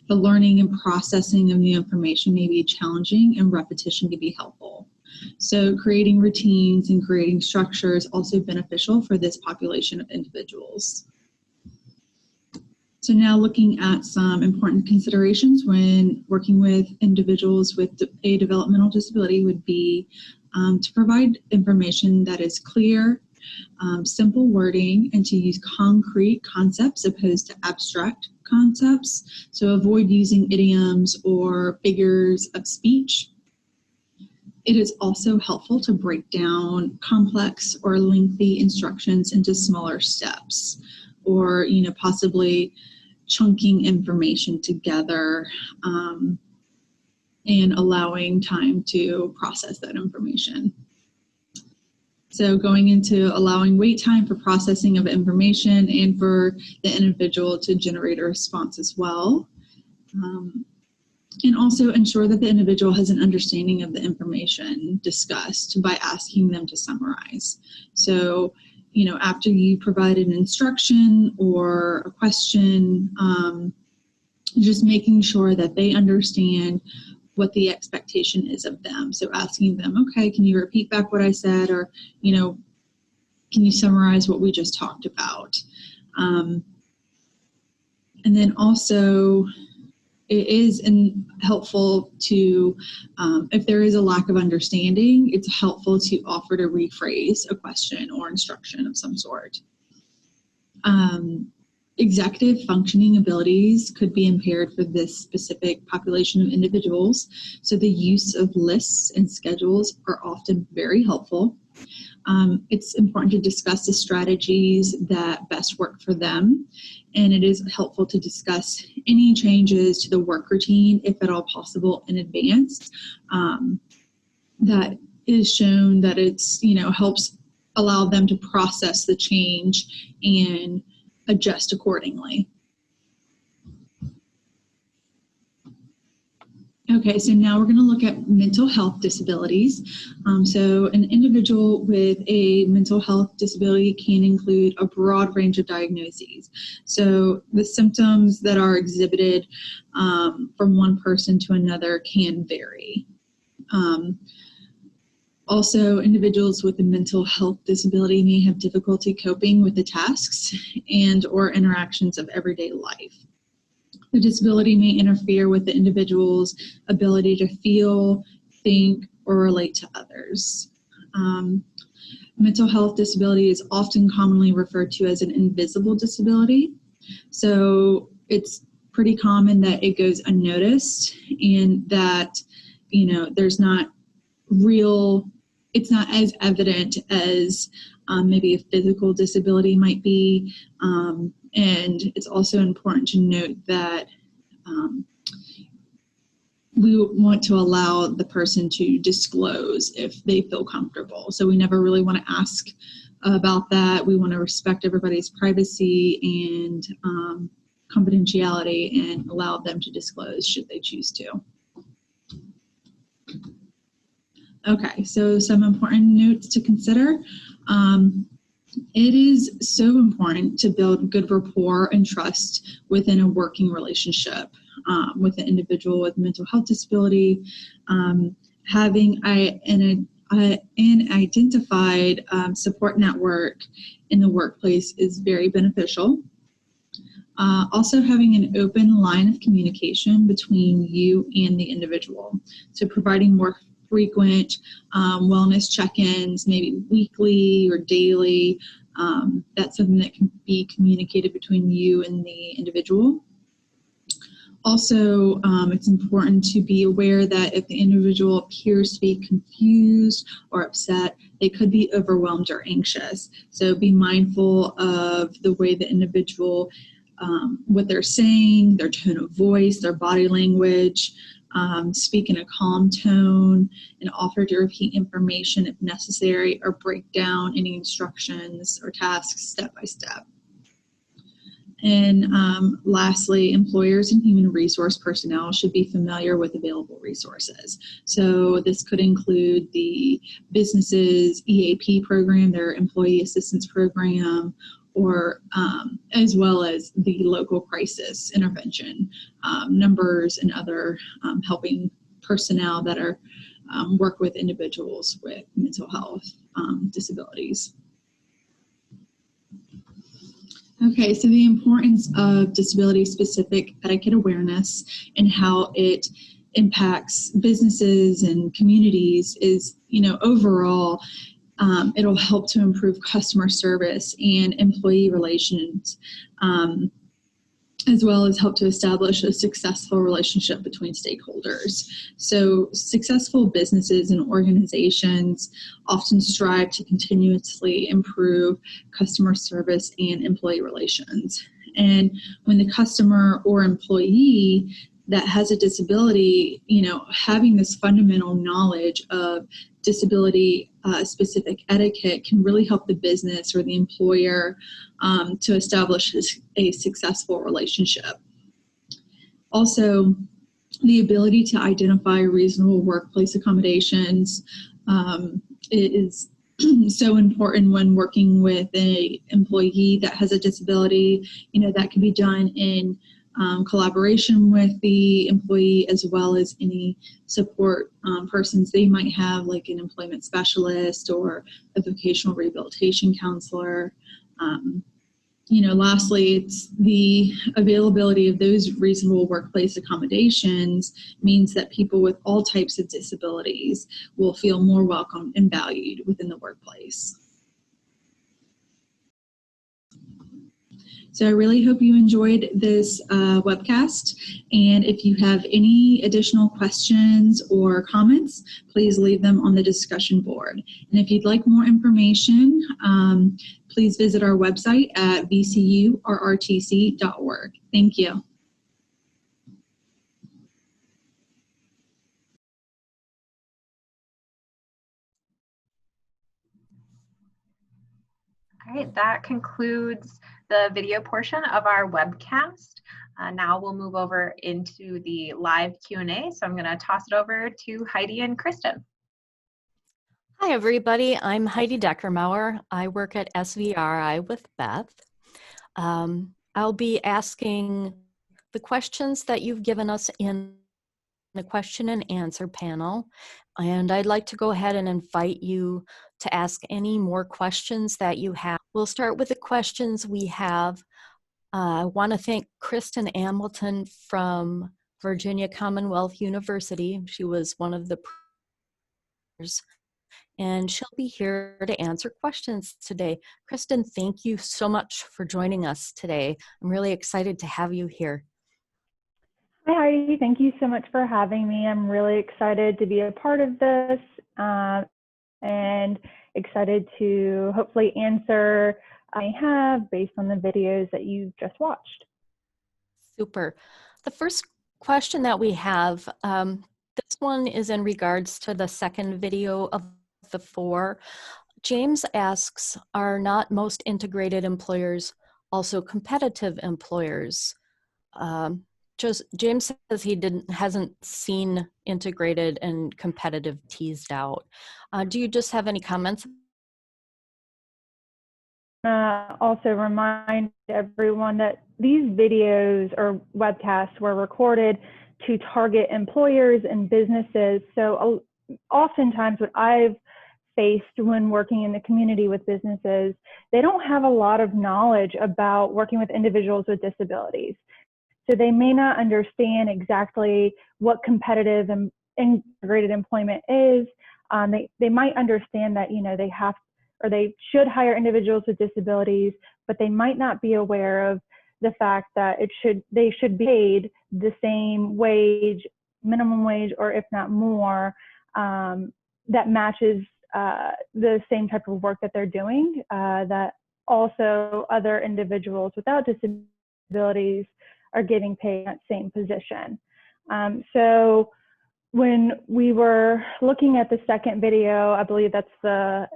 [SPEAKER 10] The learning and processing of new information may be challenging, and repetition can be helpful. So creating routines and creating structure is also beneficial for this population of individuals. So now looking at some important considerations when working with individuals with a developmental disability would be to provide information that is clear, simple wording, and to use concrete concepts opposed to abstract concepts. So avoid using idioms or figures of speech. It is also helpful to break down complex or lengthy instructions into smaller steps, or possibly chunking information together and allowing time to process that information. So going into allowing wait time for processing of information and for the individual to generate a response as well. And also ensure that the individual has an understanding of the information discussed by asking them to summarize. So, after you provide an instruction or a question, just making sure that they understand what the expectation is of them. So asking them, okay, can you repeat back what I said? Or, can you summarize what we just talked about? And then also, it is helpful to, if there is a lack of understanding, it's helpful to offer to rephrase a question or instruction of some sort. Executive functioning abilities could be impaired for this specific population of individuals, so the use of lists and schedules are often very helpful. It's important to discuss the strategies that best work for them, and it is helpful to discuss any changes to the work routine, if at all possible, in advance. That is shown that it's, helps allow them to process the change and adjust accordingly. Okay, so now we're going to look at mental health disabilities. So an individual with a mental health disability can include a broad range of diagnoses. So the symptoms that are exhibited from one person to another can vary. Also, individuals with a mental health disability may have difficulty coping with the tasks and or interactions of everyday life. The disability may interfere with the individual's ability to feel, think, or relate to others. Mental health disability is often commonly referred to as an invisible disability. So it's pretty common that it goes unnoticed and that, there's not it's not as evident as maybe a physical disability might be. And it's also important to note that we want to allow the person to disclose if they feel comfortable. So we never really want to ask about that. We want to respect everybody's privacy and confidentiality and allow them to disclose should they choose to. Okay, so some important notes to consider. It is so important to build good rapport and trust within a working relationship with an individual with mental health disability. Having an identified support network in the workplace is very beneficial. Also having an open line of communication between you and the individual. So providing more frequent wellness check-ins, maybe weekly or daily. That's something that can be communicated between you and the individual. Also, it's important to be aware that if the individual appears to be confused or upset, they could be overwhelmed or anxious. So be mindful of the way the individual, what they're saying, their tone of voice, their body language. Speak in a calm tone and offer to repeat information if necessary or break down any instructions or tasks step by step. And lastly, employers and human resource personnel should be familiar with available resources. So this could include the business's EAP program, their employee assistance program, or as well as the local crisis intervention numbers and other helping personnel that are work with individuals with mental health disabilities. Okay, so the importance of disability-specific etiquette awareness and how it impacts businesses and communities is, overall, it'll help to improve customer service and employee relations, as well as help to establish a successful relationship between stakeholders. So successful businesses and organizations often strive to continuously improve customer service and employee relations. And when the customer or employee that has a disability, having this fundamental knowledge of disability specific etiquette can really help the business or the employer to establish a successful relationship. Also, the ability to identify reasonable workplace accommodations is so important when working with an employee that has a disability. That can be done in collaboration with the employee, as well as any support persons they might have, like an employment specialist or a vocational rehabilitation counselor. Lastly, it's the availability of those reasonable workplace accommodations means that people with all types of disabilities will feel more welcome and valued within the workplace. So I really hope you enjoyed this webcast. And if you have any additional questions or comments, please leave them on the discussion board. And if you'd like more information, please visit our website at vcurrtc.org. Thank you.
[SPEAKER 1] All right, that concludes the video portion of our webcast. Now we'll move over into the live Q&A. So I'm going to toss it over to Heidi and Kristen.
[SPEAKER 12] Hi, everybody. I'm Heidi Deckermauer. I work at SVRI with Beth. I'll be asking the questions that you've given us in the question and answer panel. And I'd like to go ahead and invite you to ask any more questions that you have. We'll start with the questions we have. I want to thank Kristen Hamilton from Virginia Commonwealth University. She was one of the presenters, and she'll be here to answer questions today. Kristen, thank you so much for joining us today. I'm really excited to have you here.
[SPEAKER 13] Hi, Heidi. Thank you so much for having me. I'm really excited to be a part of this and excited to hopefully answer I have based on the videos that you just watched.
[SPEAKER 12] Super. The first question that we have, this one is in regards to the second video of the 4. James asks, are not most integrated employers also competitive employers? James says he hasn't seen integrated and competitive teased out. Do you just have any comments?
[SPEAKER 13] Also remind everyone that these videos or webcasts were recorded to target employers and businesses. So oftentimes what I've faced when working in the community with businesses, they don't have a lot of knowledge about working with individuals with disabilities. So they may not understand exactly what competitive and integrated employment is. They might understand that, they have or they should hire individuals with disabilities, but they might not be aware of the fact that they should be paid the same wage, minimum wage, or if not more, that matches the same type of work that they're doing, that also other individuals without disabilities are getting paid in that same position. So when we were looking at the second video, I believe that's the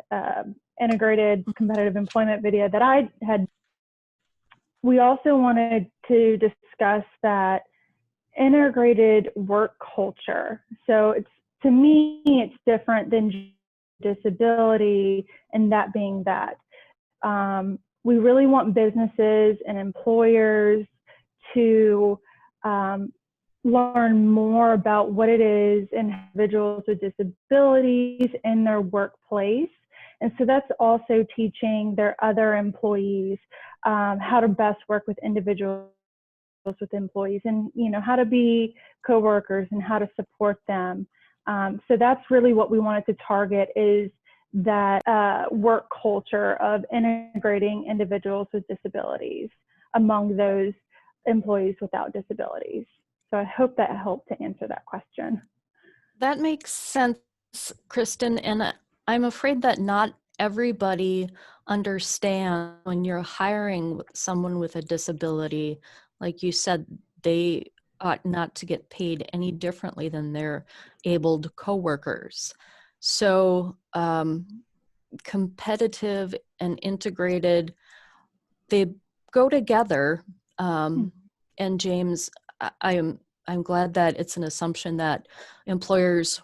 [SPEAKER 13] integrated competitive employment video that I had, we also wanted to discuss that integrated work culture. So to me, it's different than disability, and that being that we really want businesses and employers to learn more about what it is individuals with disabilities in their workplace And so that's also teaching their other employees how to best work with individuals with employees, and how to be coworkers and how to support them. So that's really what we wanted to target, is that work culture of integrating individuals with disabilities among those employees without disabilities. So I hope that helped to answer that question.
[SPEAKER 12] That makes sense, Kristen, and I'm afraid that not everybody understands when you're hiring someone with a disability. Like you said, they ought not to get paid any differently than their abled coworkers. So competitive and integrated, they go together. And James, I'm glad that it's an assumption that employers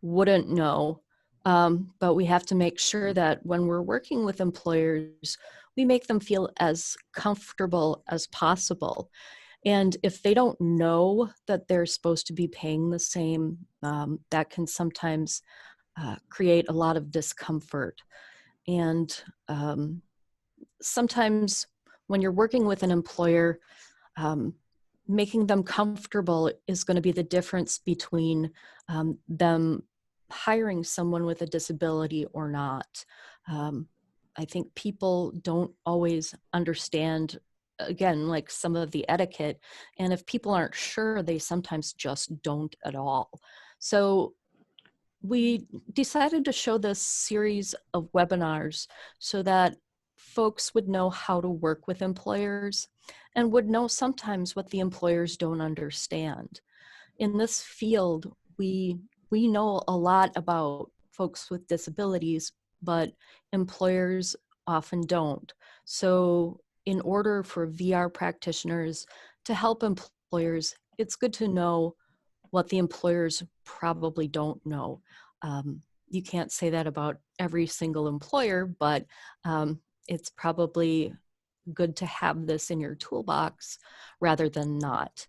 [SPEAKER 12] wouldn't know, but we have to make sure that when we're working with employers, we make them feel as comfortable as possible. And if they don't know that they're supposed to be paying the same, that can sometimes create a lot of discomfort. And sometimes when you're working with an employer, making them comfortable is going to be the difference between them hiring someone with a disability or not. I think people don't always understand, again, like some of the etiquette, and if people aren't sure, they sometimes just don't at all. So we decided to show this series of webinars so that folks would know how to work with employers and would know sometimes what the employers don't understand. In this field, we know a lot about folks with disabilities, but employers often don't. So in order for VR practitioners to help employers, it's good to know what the employers probably don't know. You can't say that about every single employer, but it's probably good to have this in your toolbox rather than not.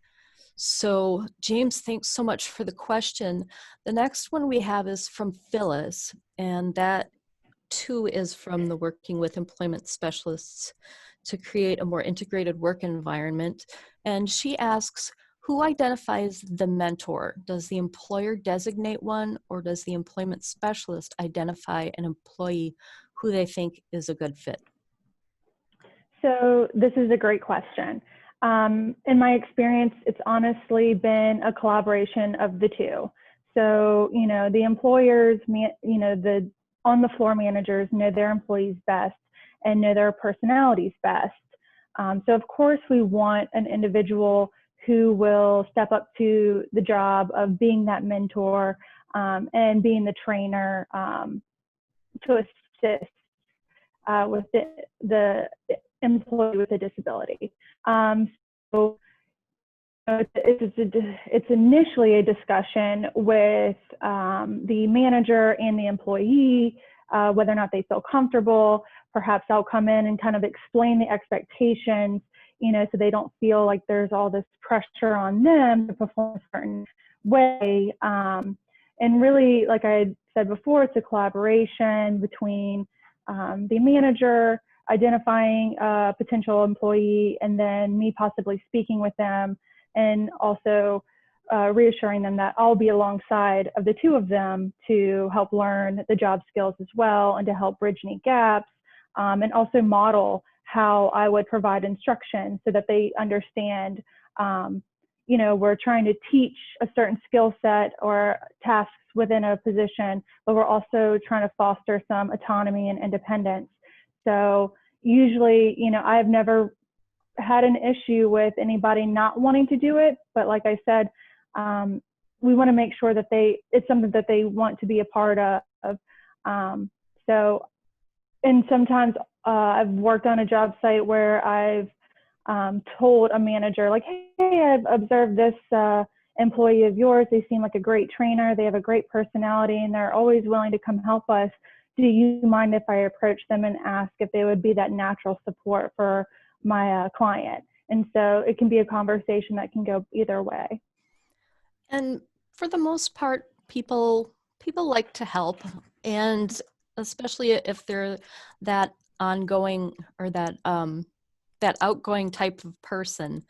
[SPEAKER 12] So James, thanks so much for the question. The next one we have is from Phyllis, and that too is from the Working with Employment Specialists to Create a More Integrated Work Environment. And she asks, who identifies the mentor? Does the employer designate one, or does the employment specialist identify an employee who they think is a good fit?
[SPEAKER 13] So this is a great question. In my experience, it's honestly been a collaboration of the two. So, the employers, the on-the-floor managers know their employees best and know their personalities best. So of course we want an individual who will step up to the job of being that mentor and being the trainer to assist with the employee with a disability. So it's initially a discussion with the manager and the employee, whether or not they feel comfortable. Perhaps I'll come in and kind of explain the expectations, so they don't feel like there's all this pressure on them to perform a certain way. And really, like I had said before, it's a collaboration between the manager identifying a potential employee and then me possibly speaking with them, and also reassuring them that I'll be alongside of the two of them to help learn the job skills as well and to help bridge any gaps, and also model how I would provide instruction so that they understand, we're trying to teach a certain skill set or tasks within a position, but we're also trying to foster some autonomy and independence. So usually, I've never had an issue with anybody not wanting to do it, but like I said, we want to make sure that it's something that they want to be a part of. And sometimes I've worked on a job site where I've told a manager, like, hey, I've observed this employee of yours. They seem like a great trainer. They have a great personality, and they're always willing to come help us. Do you mind if I approach them and ask if they would be that natural support for my client? And so it can be a conversation that can go either way.
[SPEAKER 12] And for the most part, people like to help. And especially if they're that ongoing or that outgoing type of person.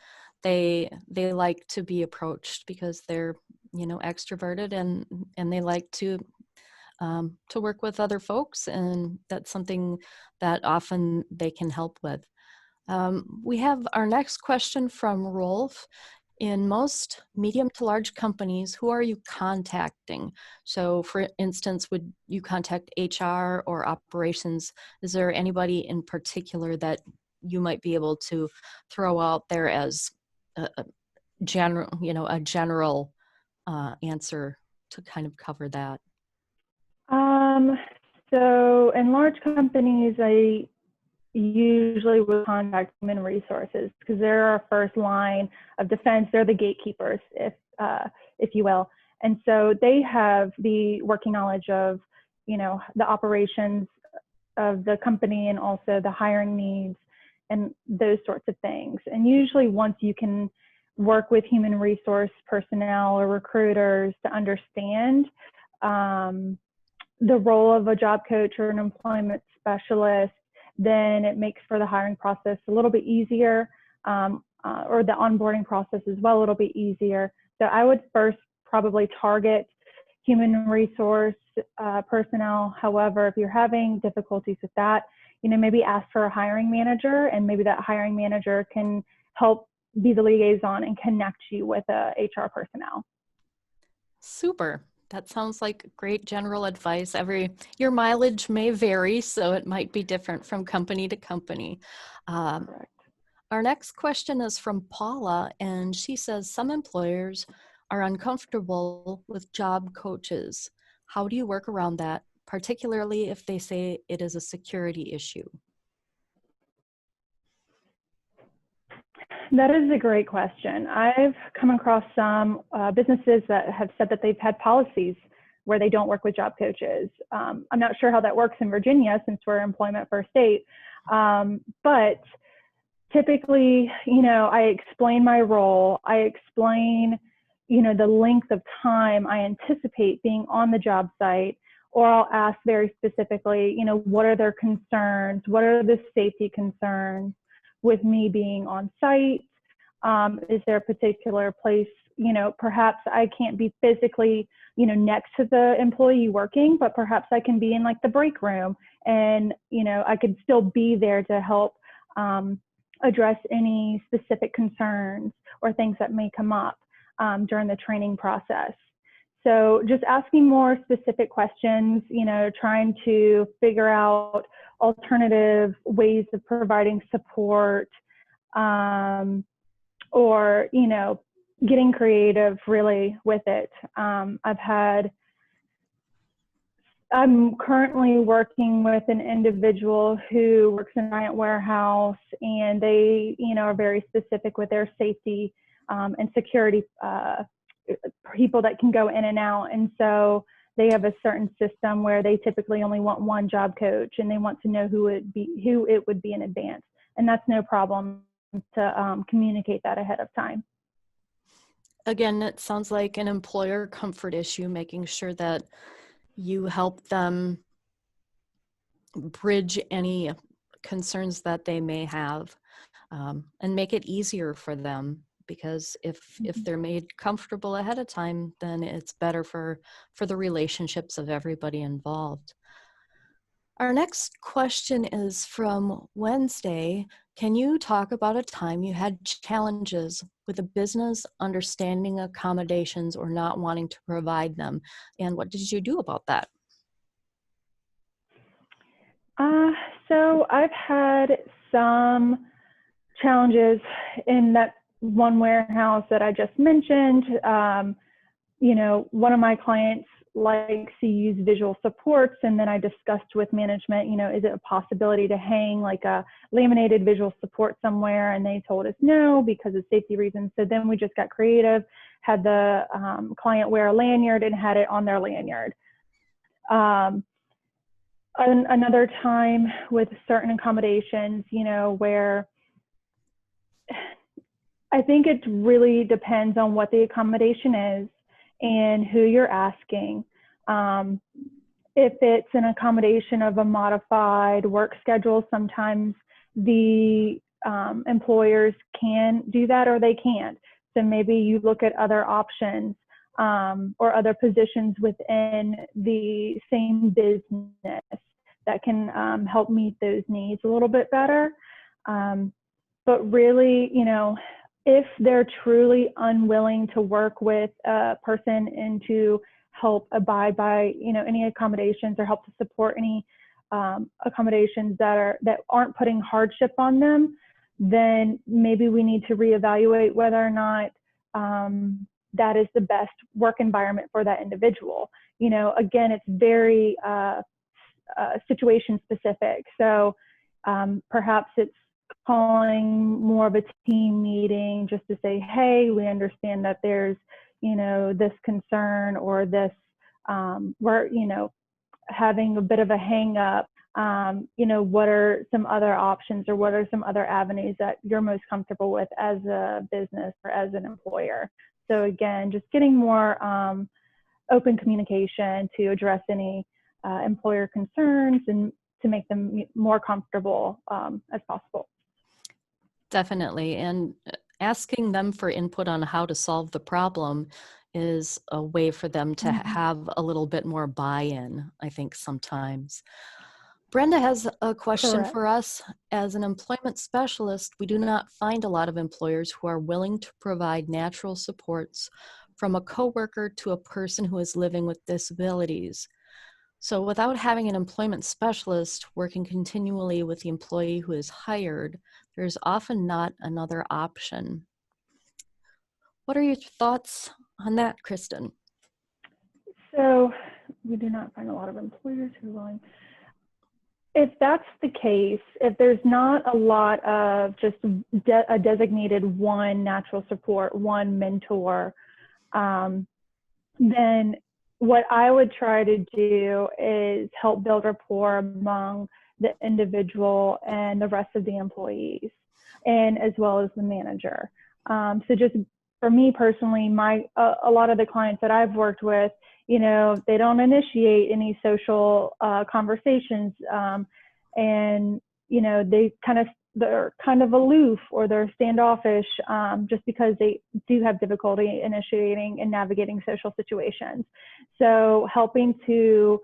[SPEAKER 12] They like to be approached because they're, you know, extroverted, and they like to work with other folks, and that's something that often they can help with. We have our next question from Rolf. In most medium to large companies, who are you contacting? So for instance, would you contact HR or operations? Is there anybody in particular that you might be able to throw out there as a general, you know, a general answer to kind of cover that?
[SPEAKER 13] So in large companies, I usually would contact human resources because they're our first line of defense. They're the gatekeepers, if you will. And so they have the working knowledge of, you know, the operations of the company and also the hiring needs and those sorts of things. And usually once you can work with human resource personnel or recruiters to understand the role of a job coach or an employment specialist, then it makes for the hiring process a little bit easier, or the onboarding process as well a little bit easier. So I would first probably target human resource personnel. However, if you're having difficulties with that, you know, maybe ask for a hiring manager, and maybe that hiring manager can help be the liaison and connect you with HR personnel.
[SPEAKER 12] Super. That sounds like great general advice. Your mileage may vary, so it might be different from company to company. Our next question is from Paula, and she says, some employers are uncomfortable with job coaches. How do you work around that, particularly if they say it is a security issue?
[SPEAKER 13] That is a great question. I've come across some businesses that have said that they've had policies where they don't work with job coaches. I'm not sure how that works in Virginia since we're employment first state, but typically, you know, I explain my role. I explain, you know, the length of time I anticipate being on the job site, or I'll ask very specifically, you know, what are their concerns? What are the safety concerns with me being on site? Is there a particular place, you know, perhaps I can't be physically, you know, next to the employee working, but perhaps I can be in like the break room, and, you know, I could still be there to help address any specific concerns or things that may come up during the training process. So just asking more specific questions, you know, trying to figure out alternative ways of providing support, or, you know, getting creative really with it. I'm currently working with an individual who works in a giant warehouse, and they, you know, are very specific with their safety and security people that can go in and out. And so they have a certain system where they typically only want one job coach, and they want to know who it would be in advance. And that's no problem to communicate that ahead of time.
[SPEAKER 12] Again, it sounds like an employer comfort issue, making sure that you help them bridge any concerns that they may have, and make it easier for them, because if they're made comfortable ahead of time, then it's better for the relationships of everybody involved. Our next question is from Wednesday. Can you talk about a time you had challenges with a business understanding accommodations or not wanting to provide them? And what did you do about that?
[SPEAKER 13] So I've had some challenges in that one warehouse that I just mentioned. You know, one of my clients likes to use visual supports, and then I discussed with management, you know, is it a possibility to hang like a laminated visual support somewhere? And they told us no, because of safety reasons. So then we just got creative, had the client wear a lanyard and had it on their lanyard. Another time with certain accommodations, you know, where I think it really depends on what the accommodation is and who you're asking. if it's an accommodation of a modified work schedule, sometimes the employers can do that or they can't. So maybe you look at other options or other positions within the same business that can help meet those needs a little bit better. But really, if they're truly unwilling to work with a person and to help abide by, any accommodations or help to support any accommodations that aren't putting hardship on them, then maybe we need to reevaluate whether or not that is the best work environment for that individual. Again, it's very situation specific. So perhaps it's calling more of a team meeting just to say, hey, we understand that there's, this concern or this, we're, having a bit of a hang up. What are some other options or what are some other avenues that you're most comfortable with as a business or as an employer? So again, just getting more open communication to address any employer concerns and to make them more comfortable as possible.
[SPEAKER 12] Definitely. And asking them for input on how to solve the problem is a way for them to have a little bit more buy-in, I think, sometimes. Brenda has a question for us. As an employment specialist, we do not find a lot of employers who are willing to provide natural supports from a coworker to a person who is living with disabilities. So without having an employment specialist working continually with the employee who is hired, there's often not another option. What are your thoughts on that, Kristen?
[SPEAKER 13] So we do not find a lot of employers who are willing. If that's the case, if there's not a lot of just a designated one natural support, one mentor, then what I would try to do is help build rapport among the individual and the rest of the employees, and as well as the manager. So just for me personally, a lot of the clients that I've worked with, they don't initiate any social conversations, and they're kind of aloof or they're standoffish just because they do have difficulty initiating and navigating social situations. So helping to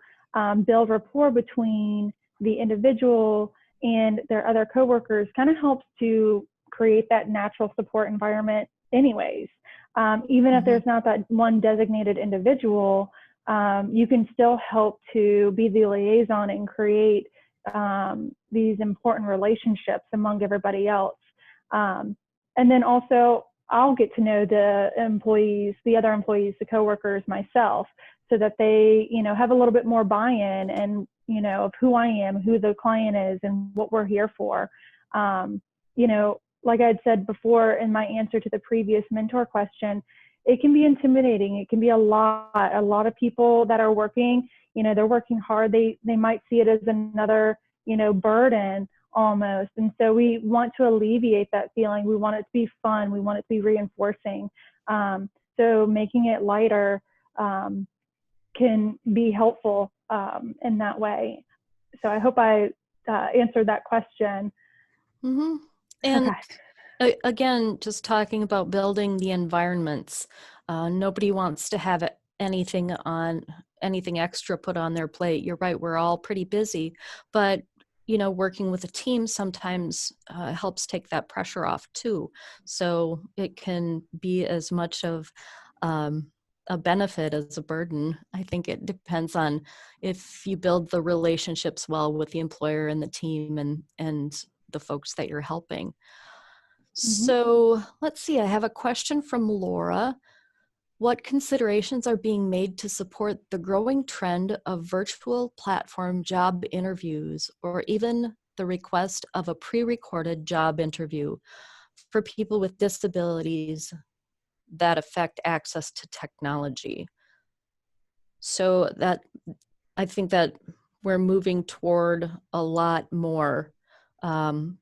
[SPEAKER 13] build rapport between the individual and their other coworkers kind of helps to create that natural support environment anyways. Even if there's not that one designated individual, you can still help to be the liaison and create these important relationships among everybody else. And then also I'll get to know the employees, the other employees, the coworkers myself, so that they, have a little bit more buy-in and, of who I am, who the client is, and what we're here for. Like I had said before in my answer to the previous mentor question, it can be intimidating. It can be a lot of people that are working, they're working hard. They might see it as another, burden almost. And so we want to alleviate that feeling. We want it to be fun. We want it to be reinforcing. So making it lighter can be helpful in that way. So I hope I answered that question.
[SPEAKER 12] Mm-hmm. And again, just talking about building the environments, nobody wants to have anything extra put on their plate. You're right, we're all pretty busy, but working with a team sometimes helps take that pressure off too. So it can be as much of a benefit as a burden. I think it depends on if you build the relationships well with the employer and the team and the folks that you're helping. So let's see, I have a question from Laura. What considerations are being made to support the growing trend of virtual platform job interviews, or even the request of a pre-recorded job interview for people with disabilities that affect access to technology? So that, I think that we're moving toward a lot more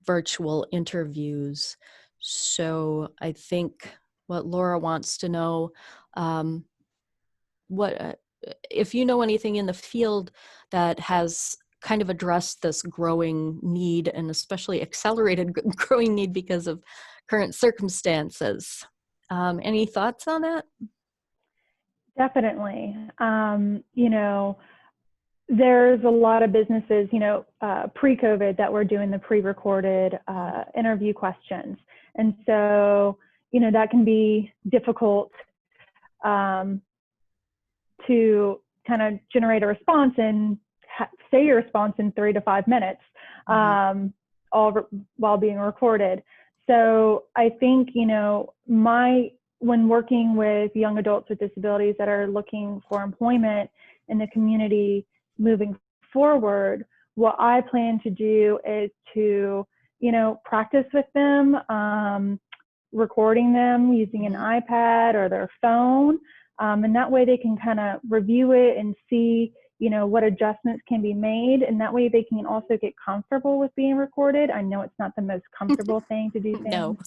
[SPEAKER 12] virtual interviews. So I think what Laura wants to know, what if you know anything in the field that has kind of addressed this growing need, and especially accelerated growing need because of current circumstances. Any thoughts on that?
[SPEAKER 13] Definitely. You know, there's a lot of businesses, you know, pre-COVID that were doing the pre-recorded interview questions. And so, you know, that can be difficult to kind of generate a response and say your response in 3 to 5 minutes, all while being recorded. So I think, you know, when working with young adults with disabilities that are looking for employment in the community moving forward, what I plan to do is to, you know, practice with them, recording them using an iPad or their phone. And that way they can kind of review it and see, you know, what adjustments can be made. And that way they can also get comfortable with being recorded. I know it's not the most comfortable thing to do things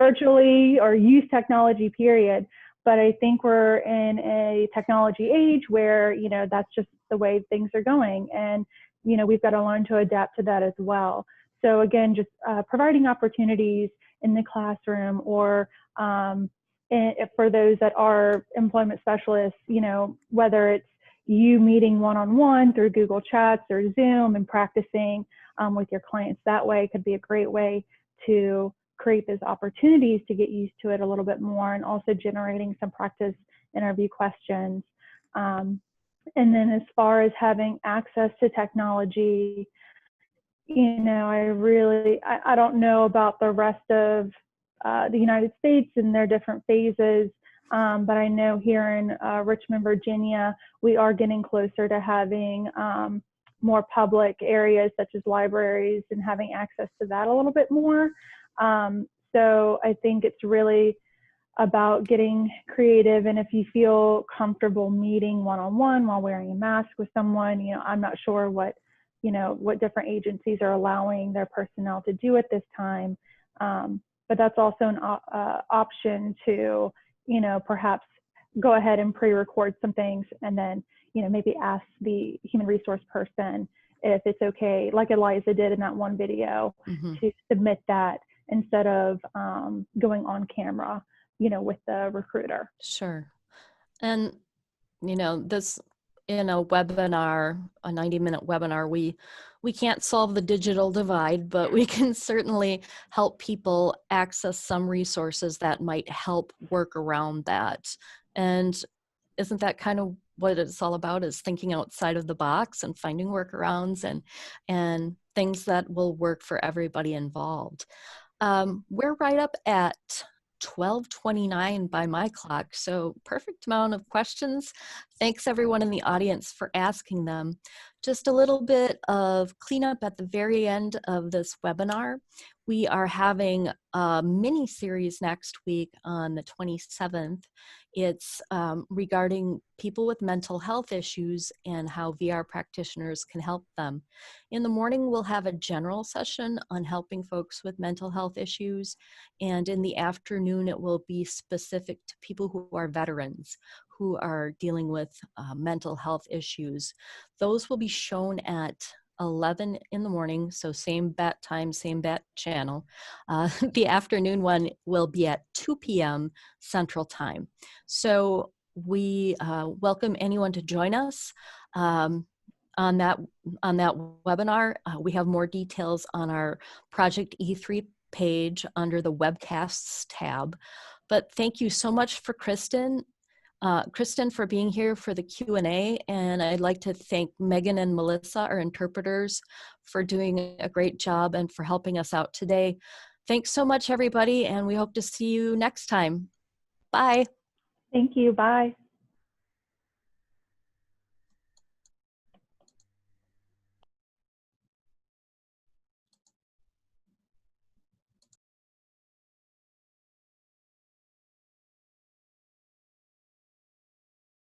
[SPEAKER 13] virtually or use technology, period. But I think we're in a technology age where, you know, that's just the way things are going. And, you know, we've got to learn to adapt to that as well. So again, just providing opportunities in the classroom or for those that are employment specialists, you know, whether it's you meeting one-on-one through Google Chats or Zoom and practicing with your clients that way could be a great way to create those opportunities to get used to it a little bit more, and also generating some practice interview questions. And then as far as having access to technology, you know, I don't know about the rest of the United States and their different phases, but I know here in Richmond, Virginia, we are getting closer to having more public areas such as libraries and having access to that a little bit more. So I think it's really about getting creative, and if you feel comfortable meeting one-on-one while wearing a mask with someone, you know, I'm not sure what different agencies are allowing their personnel to do at this time. But that's also an option to, you know, perhaps go ahead and pre-record some things and then, you know, maybe ask the human resource person if it's okay, like Eliza did in that one video, to submit that instead of going on camera, you know, with the recruiter.
[SPEAKER 12] Sure. And, you know, this, in a webinar, a 90-minute webinar, we can't solve the digital divide, but we can certainly help people access some resources that might help work around that. And isn't that kind of what it's all about, is thinking outside of the box and finding workarounds and things that will work for everybody involved. We're right up at 12:29 by my clock, so perfect amount of questions. Thanks everyone in the audience for asking them. Just a little bit of cleanup at the very end of this webinar. We are having a mini series next week on the 27th. It's regarding people with mental health issues and how VR practitioners can help them. In the morning, we'll have a general session on helping folks with mental health issues. And in the afternoon, it will be specific to people who are veterans, who are dealing with mental health issues. Those will be shown at 11 in the morning, so same bat time, same bat channel. The afternoon one will be at 2 p.m. Central Time. So we welcome anyone to join us on that webinar. We have more details on our Project E3 page under the Webcasts tab. But thank you so much for Kristen for being here for the Q&A, and I'd like to thank Megan and Melissa, our interpreters, for doing a great job and for helping us out today. Thanks so much, everybody, and we hope to see you next time. Bye.
[SPEAKER 13] Thank you. Bye.